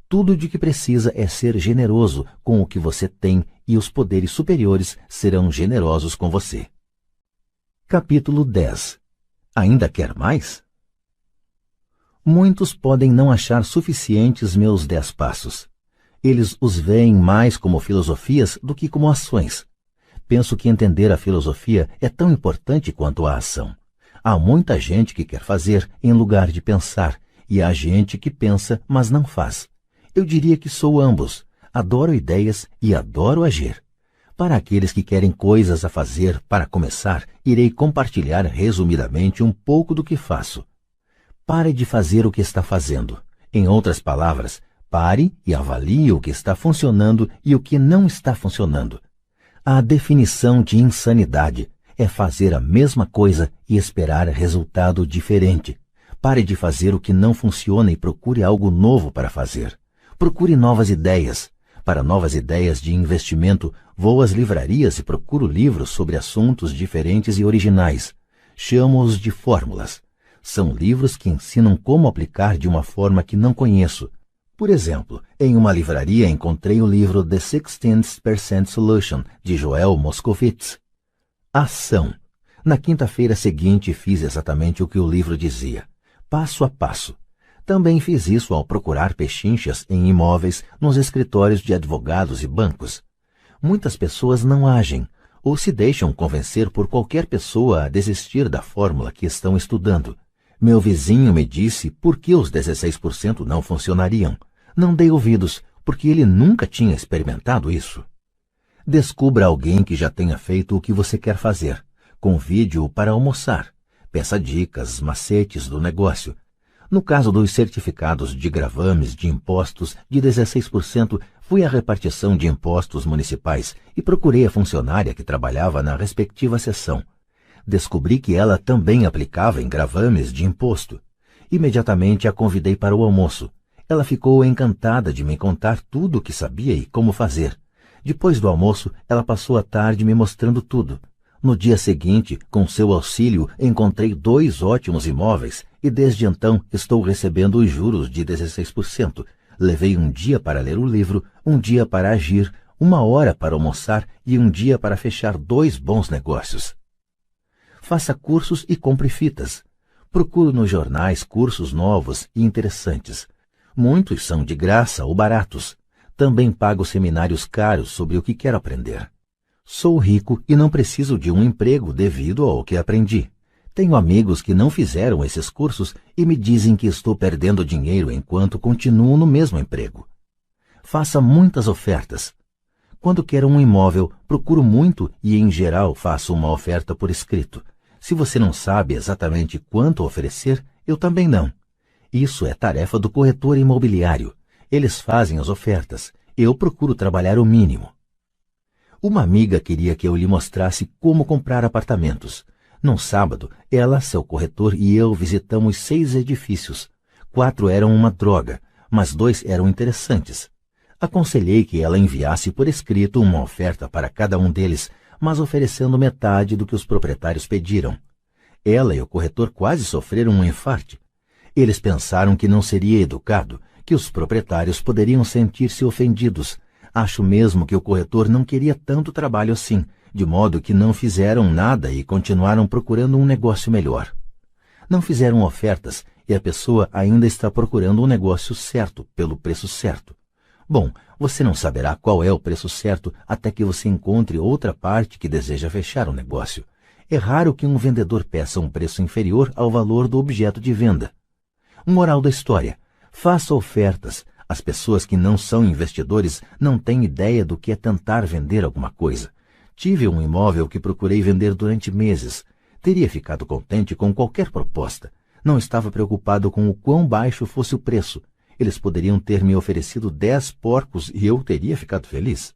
Tudo de que precisa é ser generoso com o que você tem e os poderes superiores serão generosos com você. Capítulo 10. Ainda quer mais? Muitos podem não achar suficientes meus 10 passos. Eles os veem mais como filosofias do que como ações. Penso que entender a filosofia é tão importante quanto a ação. Há muita gente que quer fazer em lugar de pensar, e há gente que pensa, mas não faz. Eu diria que sou ambos. Adoro ideias e adoro agir. Para aqueles que querem coisas a fazer para começar, irei compartilhar resumidamente um pouco do que faço. Pare de fazer o que está fazendo. Em outras palavras, pare e avalie o que está funcionando e o que não está funcionando. A definição de insanidade é fazer a mesma coisa e esperar resultado diferente. Pare de fazer o que não funciona e procure algo novo para fazer. Procure novas ideias. Para novas ideias de investimento, vou às livrarias e procuro livros sobre assuntos diferentes e originais. Chamo-os de fórmulas. São livros que ensinam como aplicar de uma forma que não conheço. Por exemplo, em uma livraria encontrei o livro The 16% Solution, de Joel Moscovitz. Ação. Na quinta-feira seguinte fiz exatamente o que o livro dizia, passo a passo. Também fiz isso ao procurar pechinchas em imóveis nos escritórios de advogados e bancos. Muitas pessoas não agem, ou se deixam convencer por qualquer pessoa a desistir da fórmula que estão estudando. Meu vizinho me disse por que os 16% não funcionariam. Não dei ouvidos, porque ele nunca tinha experimentado isso. Descubra alguém que já tenha feito o que você quer fazer. Convide-o para almoçar. Peça dicas, macetes do negócio. No caso dos certificados de gravames de impostos de 16%, fui à repartição de impostos municipais e procurei a funcionária que trabalhava na respectiva seção. Descobri que ela também aplicava em gravames de imposto. Imediatamente a convidei para o almoço. Ela ficou encantada de me contar tudo o que sabia e como fazer. Depois do almoço, ela passou a tarde me mostrando tudo. No dia seguinte, com seu auxílio, encontrei 2 ótimos imóveis e desde então estou recebendo os juros de 16%. Levei um dia para ler o livro, um dia para agir, 1 hora para almoçar e um dia para fechar 2 bons negócios. Faça cursos e compre fitas. Procuro nos jornais cursos novos e interessantes. Muitos são de graça ou baratos. Também pago seminários caros sobre o que quero aprender. Sou rico e não preciso de um emprego devido ao que aprendi. Tenho amigos que não fizeram esses cursos e me dizem que estou perdendo dinheiro enquanto continuo no mesmo emprego. Faça muitas ofertas. Quando quero um imóvel, procuro muito e, em geral, faço uma oferta por escrito. Se você não sabe exatamente quanto oferecer, eu também não. Isso é tarefa do corretor imobiliário. Eles fazem as ofertas. Eu procuro trabalhar o mínimo. Uma amiga queria que eu lhe mostrasse como comprar apartamentos. Num sábado, ela, seu corretor e eu visitamos 6 edifícios. 4 eram uma droga, mas 2 eram interessantes. Aconselhei que ela enviasse por escrito uma oferta para cada um deles, mas oferecendo metade do que os proprietários pediram. Ela e o corretor quase sofreram um infarte. Eles pensaram que não seria educado, que os proprietários poderiam sentir-se ofendidos. Acho mesmo que o corretor não queria tanto trabalho assim, de modo que não fizeram nada e continuaram procurando um negócio melhor. Não fizeram ofertas e a pessoa ainda está procurando um negócio certo, pelo preço certo. Bom, você não saberá qual é o preço certo até que você encontre outra parte que deseja fechar o negócio. É raro que um vendedor peça um preço inferior ao valor do objeto de venda. Moral da história: faça ofertas. As pessoas que não são investidores não têm ideia do que é tentar vender alguma coisa. Tive um imóvel que procurei vender durante meses. Teria ficado contente com qualquer proposta. Não estava preocupado com o quão baixo fosse o preço. Eles poderiam ter me oferecido 10 porcos e eu teria ficado feliz.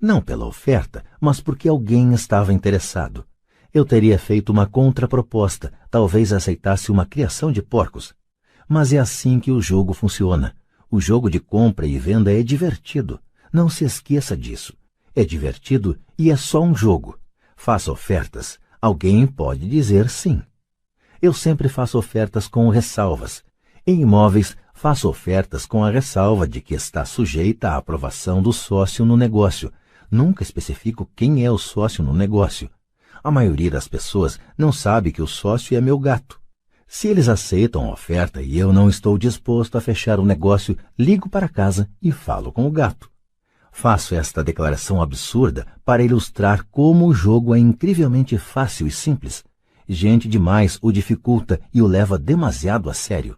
Não pela oferta, mas porque alguém estava interessado. Eu teria feito uma contraproposta, talvez aceitasse uma criação de porcos. Mas é assim que o jogo funciona. O jogo de compra e venda é divertido. Não se esqueça disso. É divertido e é só um jogo. Faça ofertas. Alguém pode dizer sim. Eu sempre faço ofertas com ressalvas. Em imóveis, faço ofertas com a ressalva de que está sujeita à aprovação do sócio no negócio. Nunca especifico quem é o sócio no negócio. A maioria das pessoas não sabe que o sócio é meu gato. Se eles aceitam a oferta e eu não estou disposto a fechar o negócio, ligo para casa e falo com o gato. Faço esta declaração absurda para ilustrar como o jogo é incrivelmente fácil e simples. Gente demais o dificulta e o leva demasiado a sério.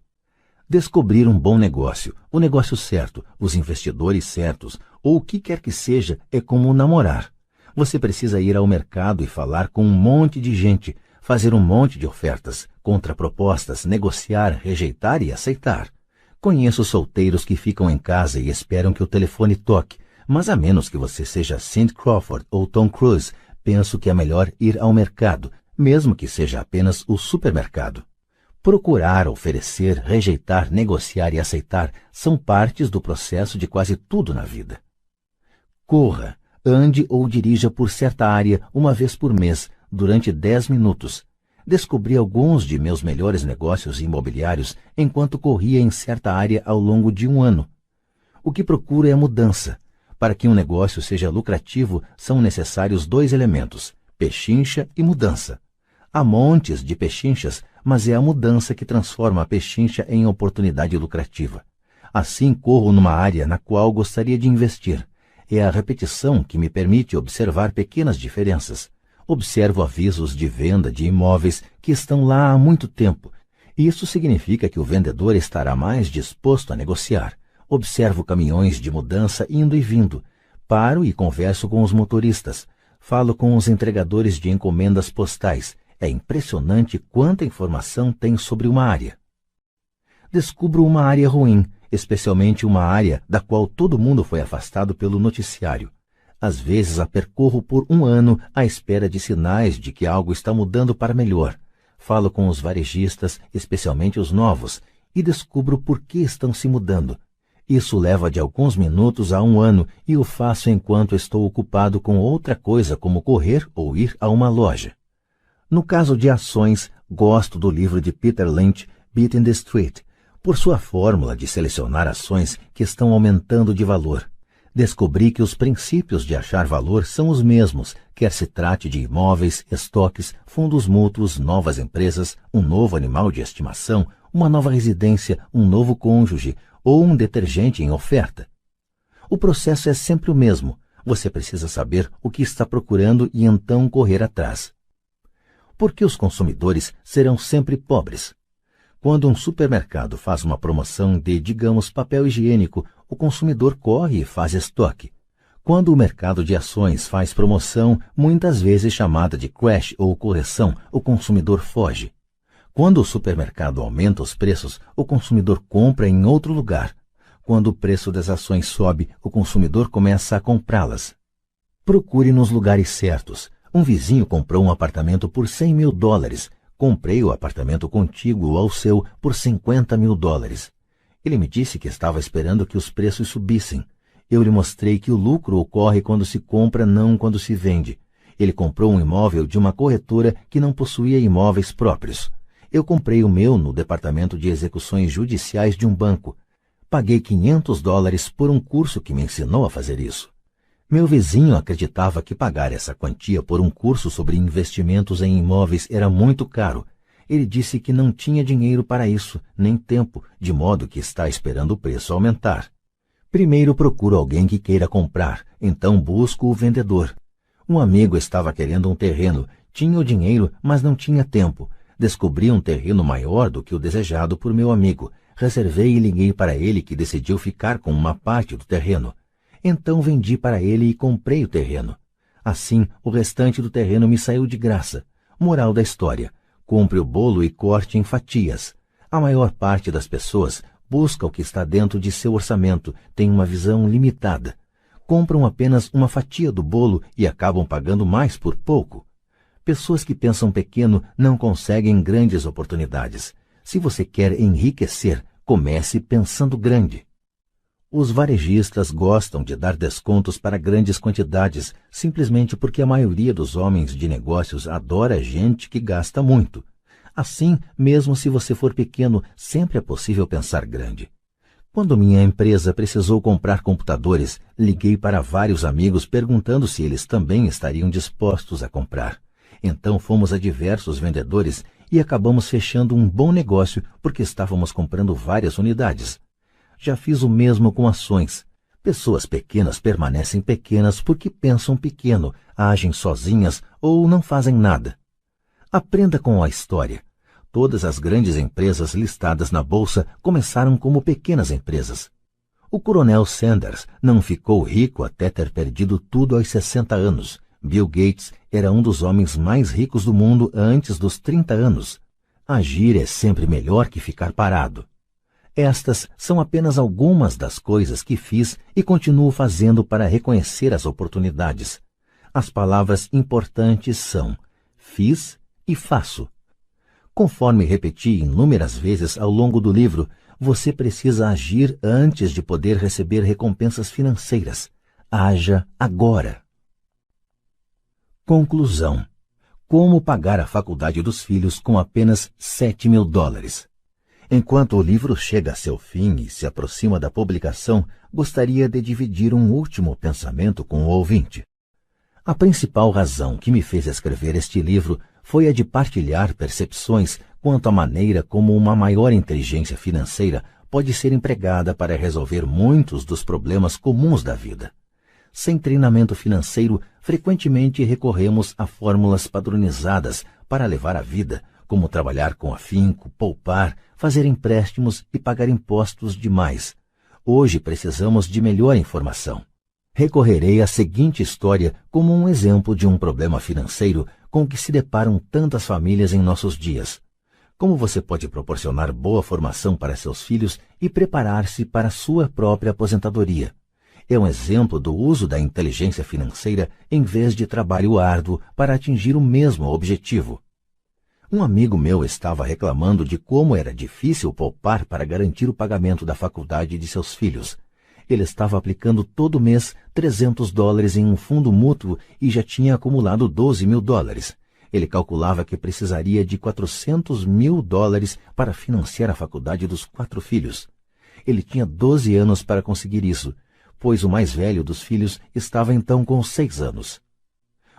Descobrir um bom negócio, o negócio certo, os investidores certos, ou o que quer que seja, é como namorar. Você precisa ir ao mercado e falar com um monte de gente, fazer um monte de ofertas, contrapropostas, negociar, rejeitar e aceitar. Conheço solteiros que ficam em casa e esperam que o telefone toque, mas a menos que você seja Cindy Crawford ou Tom Cruise, penso que é melhor ir ao mercado, mesmo que seja apenas o supermercado. Procurar, oferecer, rejeitar, negociar e aceitar são partes do processo de quase tudo na vida. Corra, ande ou dirija por certa área uma vez por mês, durante 10 minutos. Descobri alguns de meus melhores negócios imobiliários enquanto corria em certa área ao longo de um ano. O que procuro é mudança. Para que um negócio seja lucrativo, são necessários 2 elementos, pechincha e mudança. Há montes de pechinchas, mas é a mudança que transforma a pechincha em oportunidade lucrativa. Assim corro numa área na qual gostaria de investir. É a repetição que me permite observar pequenas diferenças. Observo avisos de venda de imóveis que estão lá há muito tempo. Isso significa que o vendedor estará mais disposto a negociar. Observo caminhões de mudança indo e vindo. Paro e converso com os motoristas. Falo com os entregadores de encomendas postais. É impressionante quanta informação tem sobre uma área. Descubro uma área ruim, especialmente uma área da qual todo mundo foi afastado pelo noticiário. Às vezes a percorro por um ano à espera de sinais de que algo está mudando para melhor. Falo com os varejistas, especialmente os novos, e descubro por que estão se mudando. Isso leva de alguns minutos a um ano e o faço enquanto estou ocupado com outra coisa como correr ou ir a uma loja. No caso de ações, gosto do livro de Peter Lynch, Beating the Street, por sua fórmula de selecionar ações que estão aumentando de valor. Descobri que os princípios de achar valor são os mesmos, quer se trate de imóveis, estoques, fundos mútuos, novas empresas, um novo animal de estimação, uma nova residência, um novo cônjuge ou um detergente em oferta. O processo é sempre o mesmo. Você precisa saber o que está procurando e então correr atrás. Por que os consumidores serão sempre pobres? Quando um supermercado faz uma promoção de, digamos, papel higiênico, o consumidor corre e faz estoque. Quando o mercado de ações faz promoção, muitas vezes chamada de crash ou correção, o consumidor foge. Quando o supermercado aumenta os preços, o consumidor compra em outro lugar. Quando o preço das ações sobe, o consumidor começa a comprá-las. Procure nos lugares certos. Um vizinho comprou um apartamento por $100 mil. Comprei o apartamento contíguo ao seu por $50 mil. Ele me disse que estava esperando que os preços subissem. Eu lhe mostrei que o lucro ocorre quando se compra, não quando se vende. Ele comprou um imóvel de uma corretora que não possuía imóveis próprios. Eu comprei o meu no departamento de execuções judiciais de um banco. Paguei $500 por um curso que me ensinou a fazer isso. Meu vizinho acreditava que pagar essa quantia por um curso sobre investimentos em imóveis era muito caro. Ele disse que não tinha dinheiro para isso, nem tempo, de modo que está esperando o preço aumentar. Primeiro procuro alguém que queira comprar, então busco o vendedor. Um amigo estava querendo um terreno, tinha o dinheiro, mas não tinha tempo. Descobri um terreno maior do que o desejado por meu amigo. Reservei e liguei para ele, que decidiu ficar com uma parte do terreno. Então vendi para ele e comprei o terreno. Assim, o restante do terreno me saiu de graça. Moral da história: compre o bolo e corte em fatias. A maior parte das pessoas busca o que está dentro de seu orçamento, tem uma visão limitada. Compram apenas uma fatia do bolo e acabam pagando mais por pouco. Pessoas que pensam pequeno não conseguem grandes oportunidades. Se você quer enriquecer, comece pensando grande. Os varejistas gostam de dar descontos para grandes quantidades, simplesmente porque a maioria dos homens de negócios adora gente que gasta muito. Assim, mesmo se você for pequeno, sempre é possível pensar grande. Quando minha empresa precisou comprar computadores, liguei para vários amigos perguntando se eles também estariam dispostos a comprar. Então fomos a diversos vendedores e acabamos fechando um bom negócio porque estávamos comprando várias unidades. Já fiz o mesmo com ações. Pessoas pequenas permanecem pequenas porque pensam pequeno, agem sozinhas ou não fazem nada. Aprenda com a história. Todas as grandes empresas listadas na bolsa começaram como pequenas empresas. O coronel Sanders não ficou rico até ter perdido tudo aos 60 anos. Bill Gates era um dos homens mais ricos do mundo antes dos 30 anos. Agir é sempre melhor que ficar parado. Estas são apenas algumas das coisas que fiz e continuo fazendo para reconhecer as oportunidades. As palavras importantes são: fiz e faço. Conforme repeti inúmeras vezes ao longo do livro, você precisa agir antes de poder receber recompensas financeiras. Haja agora. Conclusão. Como pagar a faculdade dos filhos com apenas $7.000. Enquanto o livro chega a seu fim e se aproxima da publicação, gostaria de dividir um último pensamento com o ouvinte. A principal razão que me fez escrever este livro foi a de partilhar percepções quanto à maneira como uma maior inteligência financeira pode ser empregada para resolver muitos dos problemas comuns da vida. Sem treinamento financeiro, frequentemente recorremos a fórmulas padronizadas para levar a vida, como trabalhar com afinco, poupar, fazer empréstimos e pagar impostos demais. Hoje precisamos de melhor informação. Recorrerei à seguinte história como um exemplo de um problema financeiro com que se deparam tantas famílias em nossos dias. Como você pode proporcionar boa formação para seus filhos e preparar-se para sua própria aposentadoria? É um exemplo do uso da inteligência financeira em vez de trabalho árduo para atingir o mesmo objetivo. Um amigo meu estava reclamando de como era difícil poupar para garantir o pagamento da faculdade de seus filhos. Ele estava aplicando todo mês $300 em um fundo mútuo e já tinha acumulado $12.000. Ele calculava que precisaria de $400.000 para financiar a faculdade dos 4 filhos. Ele tinha 12 anos para conseguir isso, pois o mais velho dos filhos estava então com 6 anos.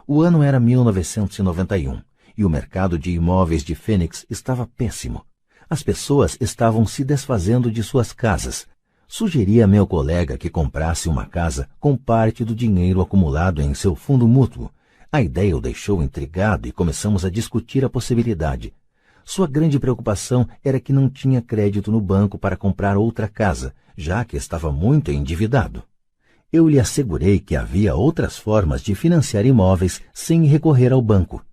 O ano era 1991 e o mercado de imóveis de Phoenix estava péssimo. As pessoas estavam se desfazendo de suas casas. Sugeri a meu colega que comprasse uma casa com parte do dinheiro acumulado em seu fundo mútuo. A ideia o deixou intrigado e começamos a discutir a possibilidade. Sua grande preocupação era que não tinha crédito no banco para comprar outra casa, já que estava muito endividado. Eu lhe assegurei que havia outras formas de financiar imóveis sem recorrer ao banco.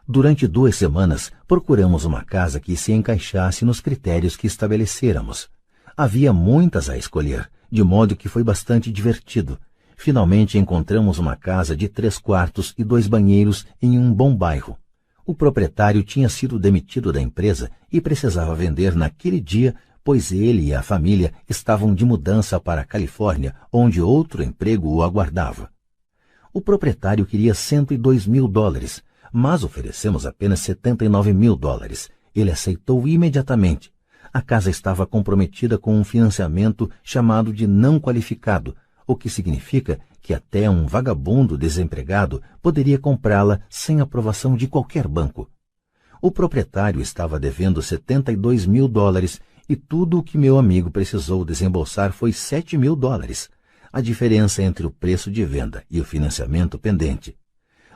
Durante 2 semanas, procuramos uma casa que se encaixasse nos critérios que estabelecêramos. Havia muitas a escolher, de modo que foi bastante divertido. Finalmente encontramos uma casa de 3 quartos e 2 banheiros em um bom bairro. O proprietário tinha sido demitido da empresa e precisava vender naquele dia, pois ele e a família estavam de mudança para a Califórnia, onde outro emprego o aguardava. O proprietário queria $102.000, mas oferecemos apenas $79.000. Ele aceitou imediatamente. A casa estava comprometida com um financiamento chamado de não qualificado, o que significa que até um vagabundo desempregado poderia comprá-la sem aprovação de qualquer banco. O proprietário estava devendo $72.000 e tudo o que meu amigo precisou desembolsar foi $7.000, a diferença entre o preço de venda e o financiamento pendente.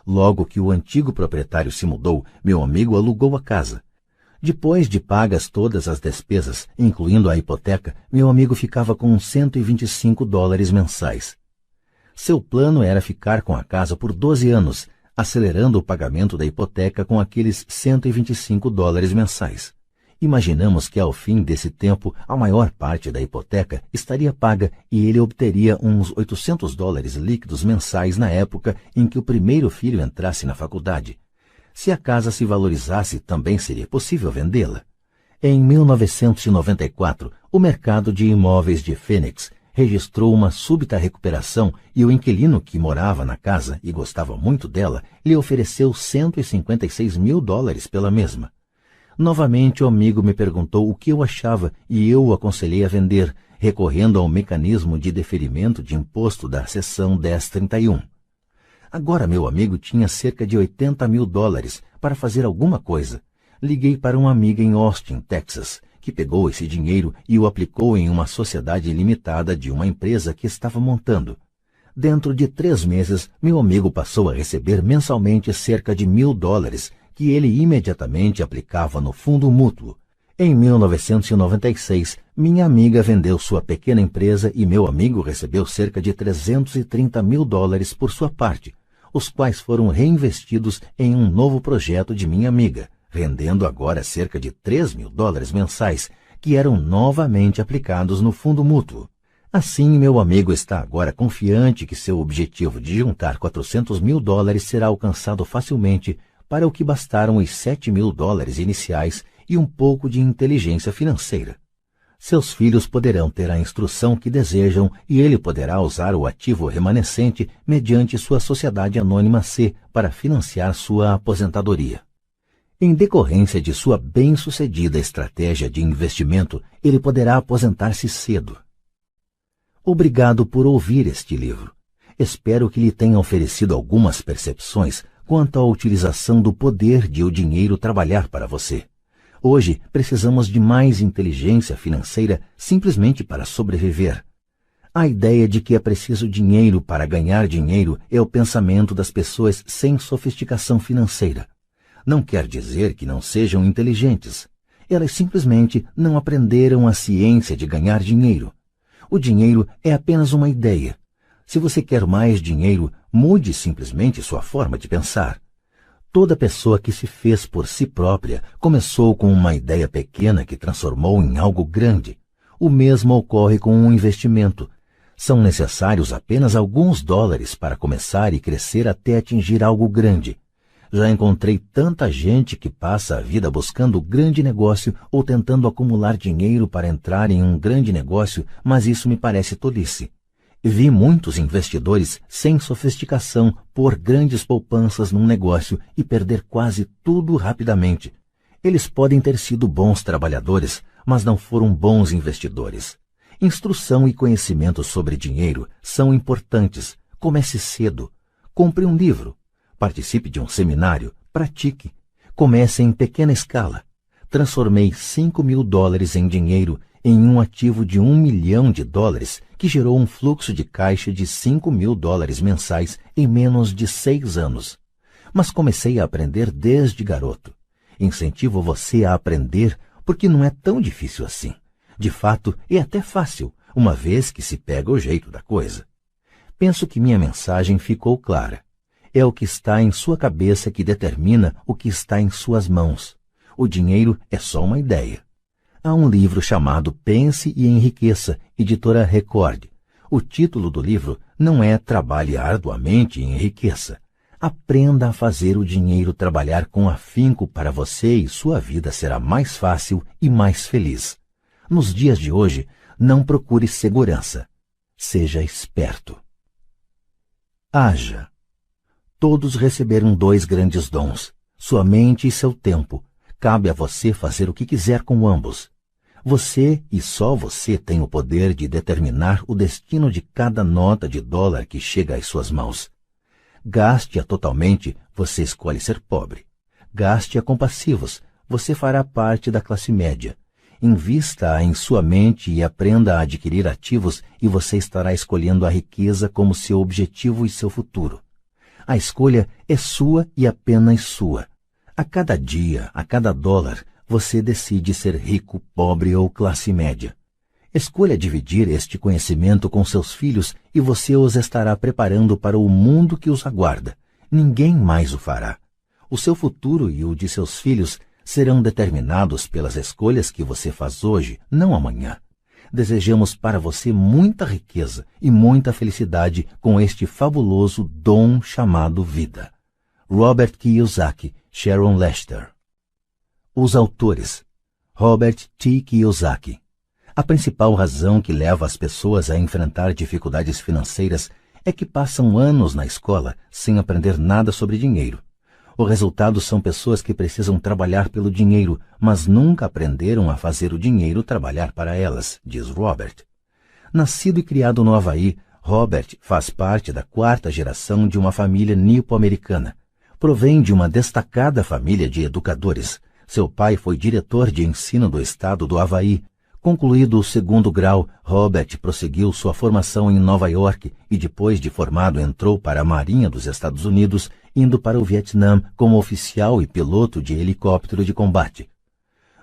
Logo que o antigo proprietário se mudou, meu amigo alugou a casa. Depois de pagas todas as despesas, incluindo a hipoteca, meu amigo ficava com $125 mensais. Seu plano era ficar com a casa por 12 anos, acelerando o pagamento da hipoteca com aqueles $125 mensais. Imaginamos que ao fim desse tempo, a maior parte da hipoteca estaria paga e ele obteria uns $800 líquidos mensais na época em que o primeiro filho entrasse na faculdade. Se a casa se valorizasse, também seria possível vendê-la. Em 1994, o mercado de imóveis de Phoenix registrou uma súbita recuperação e o inquilino que morava na casa e gostava muito dela lhe ofereceu $156.000 pela mesma. Novamente o amigo me perguntou o que eu achava e eu o aconselhei a vender, recorrendo ao mecanismo de deferimento de imposto da seção 1031. Agora meu amigo tinha cerca de $80.000 para fazer alguma coisa. Liguei para uma amiga em Austin, Texas, que pegou esse dinheiro e o aplicou em uma sociedade limitada de uma empresa que estava montando. Dentro de 3 meses, meu amigo passou a receber mensalmente cerca de $1.000, que ele imediatamente aplicava no fundo mútuo. Em 1996, minha amiga vendeu sua pequena empresa e meu amigo recebeu cerca de $330.000 por sua parte, os quais foram reinvestidos em um novo projeto de minha amiga, rendendo agora cerca de $3.000 mensais, que eram novamente aplicados no fundo mútuo. Assim, meu amigo está agora confiante que seu objetivo de juntar $400.000 será alcançado facilmente, para o que bastaram os $7.000 iniciais e um pouco de inteligência financeira. Seus filhos poderão ter a instrução que desejam e ele poderá usar o ativo remanescente mediante sua sociedade anônima C para financiar sua aposentadoria. Em decorrência de sua bem-sucedida estratégia de investimento, ele poderá aposentar-se cedo. Obrigado por ouvir este livro. Espero que lhe tenha oferecido algumas percepções quanto à utilização do poder de o dinheiro trabalhar para você. Hoje, precisamos de mais inteligência financeira simplesmente para sobreviver. A ideia de que é preciso dinheiro para ganhar dinheiro é o pensamento das pessoas sem sofisticação financeira. Não quer dizer que não sejam inteligentes. Elas simplesmente não aprenderam a ciência de ganhar dinheiro. O dinheiro é apenas uma ideia. Se você quer mais dinheiro, mude simplesmente sua forma de pensar. Toda pessoa que se fez por si própria começou com uma ideia pequena que transformou em algo grande. O mesmo ocorre com um investimento. São necessários apenas alguns dólares para começar e crescer até atingir algo grande. Já encontrei tanta gente que passa a vida buscando grande negócio ou tentando acumular dinheiro para entrar em um grande negócio, mas isso me parece tolice. Vi muitos investidores sem sofisticação pôr grandes poupanças num negócio e perder quase tudo rapidamente. Eles podem ter sido bons trabalhadores, mas não foram bons investidores. Instrução e conhecimento sobre dinheiro são importantes. Comece cedo. Compre um livro. Participe de um seminário. Pratique. Comece em pequena escala. Transformei $5.000 em dinheiro em um ativo de $1 milhão que gerou um fluxo de caixa de $5.000 mensais em menos de 6 anos. Mas comecei a aprender desde garoto. Incentivo você a aprender porque não é tão difícil assim. De fato, é até fácil, uma vez que se pega o jeito da coisa. Penso que minha mensagem ficou clara. É o que está em sua cabeça que determina o que está em suas mãos. O dinheiro é só uma ideia. Há um livro chamado Pense e Enriqueça, editora Record. O título do livro não é Trabalhe arduamente e enriqueça. Aprenda a fazer o dinheiro trabalhar com afinco para você e sua vida será mais fácil e mais feliz. Nos dias de hoje, não procure segurança. Seja esperto. Haja. Todos receberam 2 grandes dons, sua mente e seu tempo. Cabe a você fazer o que quiser com ambos. Você e só você tem o poder de determinar o destino de cada nota de dólar que chega às suas mãos. Gaste-a totalmente, você escolhe ser pobre. Gaste-a com passivos, você fará parte da classe média. Invista-a em sua mente e aprenda a adquirir ativos e você estará escolhendo a riqueza como seu objetivo e seu futuro. A escolha é sua e apenas sua. A cada dia, a cada dólar, você decide ser rico, pobre ou classe média. Escolha dividir este conhecimento com seus filhos e você os estará preparando para o mundo que os aguarda. Ninguém mais o fará. O seu futuro e o de seus filhos serão determinados pelas escolhas que você faz hoje, não amanhã. Desejamos para você muita riqueza e muita felicidade com este fabuloso dom chamado vida. Robert Kiyosaki, Sharon Lester. Os autores. Robert T. Kiyosaki. A principal razão que leva as pessoas a enfrentar dificuldades financeiras é que passam anos na escola sem aprender nada sobre dinheiro. O resultado são pessoas que precisam trabalhar pelo dinheiro, mas nunca aprenderam a fazer o dinheiro trabalhar para elas, diz Robert. Nascido e criado no Havaí, Robert faz parte da 4ª geração de uma família nipo-americana. Provém de uma destacada família de educadores. Seu pai foi diretor de ensino do estado do Havaí. Concluído o 2º grau, Robert prosseguiu sua formação em Nova York e depois de formado entrou para a Marinha dos Estados Unidos, indo para o Vietnã como oficial e piloto de helicóptero de combate.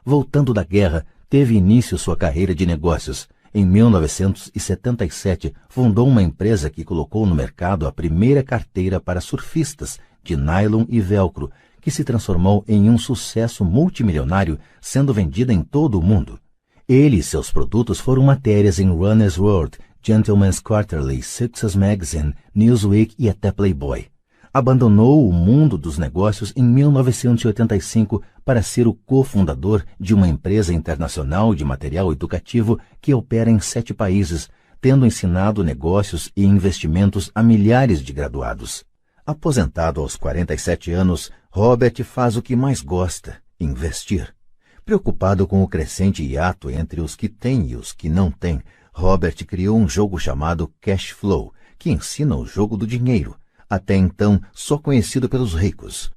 Voltando da guerra, teve início sua carreira de negócios. Em 1977, fundou uma empresa que colocou no mercado a primeira carteira para surfistas de nylon e velcro, que se transformou em um sucesso multimilionário, sendo vendida em todo o mundo. Ele e seus produtos foram matérias em Runner's World, Gentleman's Quarterly, Success Magazine, Newsweek e até Playboy. Abandonou o mundo dos negócios em 1985 para ser o cofundador de uma empresa internacional de material educativo que opera em 7 países, tendo ensinado negócios e investimentos a milhares de graduados. Aposentado aos 47 anos, Robert faz o que mais gosta: investir. Preocupado com o crescente hiato entre os que têm e os que não têm, Robert criou um jogo chamado Cash Flow, que ensina o jogo do dinheiro, até então só conhecido pelos ricos.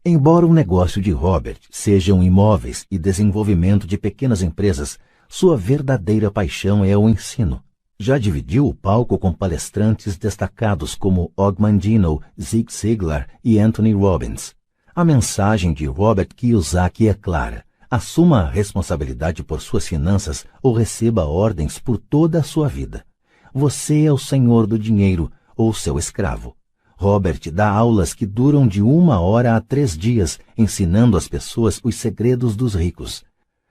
Embora o negócio de Robert sejam imóveis e desenvolvimento de pequenas empresas, sua verdadeira paixão é o ensino. Já dividiu o palco com palestrantes destacados como Og Mandino, Zig Ziglar e Anthony Robbins. A mensagem de Robert Kiyosaki é clara: assuma a responsabilidade por suas finanças ou receba ordens por toda a sua vida. Você é o senhor do dinheiro ou seu escravo. Robert dá aulas que duram de 1 hora a 3 dias, ensinando às pessoas os segredos dos ricos.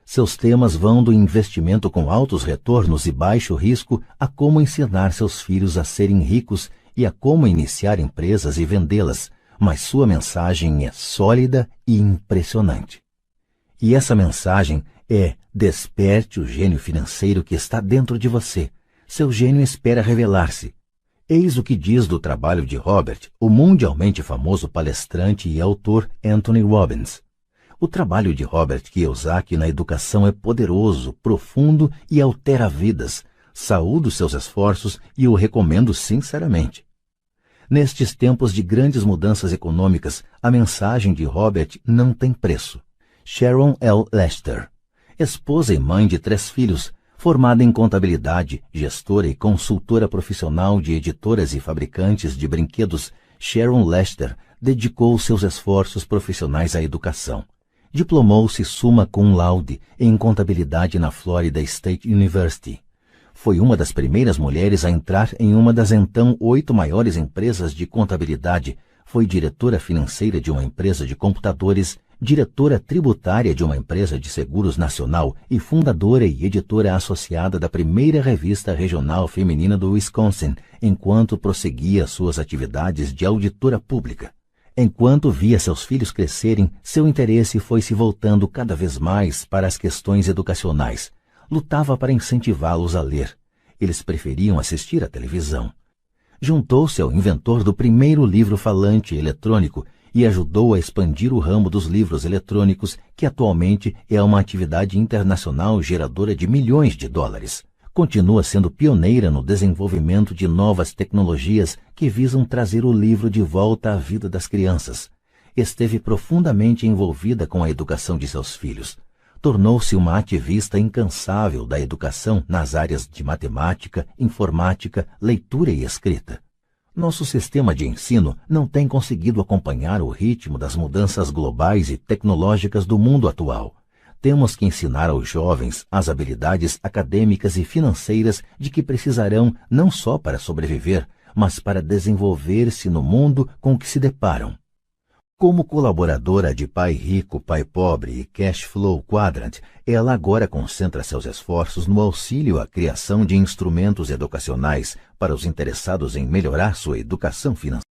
Seus temas vão do investimento com altos retornos e baixo risco a como ensinar seus filhos a serem ricos e a como iniciar empresas e vendê-las, mas sua mensagem é sólida e impressionante. E essa mensagem é: desperte o gênio financeiro que está dentro de você. Seu gênio espera revelar-se. Eis o que diz do trabalho de Robert, o mundialmente famoso palestrante e autor Anthony Robbins. O trabalho de Robert Kiyosaki na educação é poderoso, profundo e altera vidas. Saúdo seus esforços e o recomendo sinceramente. Nestes tempos de grandes mudanças econômicas, a mensagem de Robert não tem preço. Sharon L. Lester, esposa e mãe de 3 filhos, formada em contabilidade, gestora e consultora profissional de editoras e fabricantes de brinquedos, Sharon Lester dedicou seus esforços profissionais à educação. Diplomou-se summa cum laude em contabilidade na Florida State University. Foi uma das primeiras mulheres a entrar em uma das então 8 maiores empresas de contabilidade. Foi diretora financeira de uma empresa de computadores, diretora tributária de uma empresa de seguros nacional e fundadora e editora associada da primeira revista regional feminina do Wisconsin, enquanto prosseguia suas atividades de auditora pública. Enquanto via seus filhos crescerem, seu interesse foi se voltando cada vez mais para as questões educacionais. Lutava para incentivá-los a ler. Eles preferiam assistir à televisão. Juntou-se ao inventor do primeiro livro falante eletrônico e ajudou a expandir o ramo dos livros eletrônicos, que atualmente é uma atividade internacional geradora de milhões de dólares. Continua sendo pioneira no desenvolvimento de novas tecnologias que visam trazer o livro de volta à vida das crianças. Esteve profundamente envolvida com a educação de seus filhos. Tornou-se uma ativista incansável da educação nas áreas de matemática, informática, leitura e escrita. Nosso sistema de ensino não tem conseguido acompanhar o ritmo das mudanças globais e tecnológicas do mundo atual. Temos que ensinar aos jovens as habilidades acadêmicas e financeiras de que precisarão não só para sobreviver, mas para desenvolver-se no mundo com que se deparam. Como colaboradora de Pai Rico, Pai Pobre e Cash Flow Quadrant, ela agora concentra seus esforços no auxílio à criação de instrumentos educacionais para os interessados em melhorar sua educação financeira.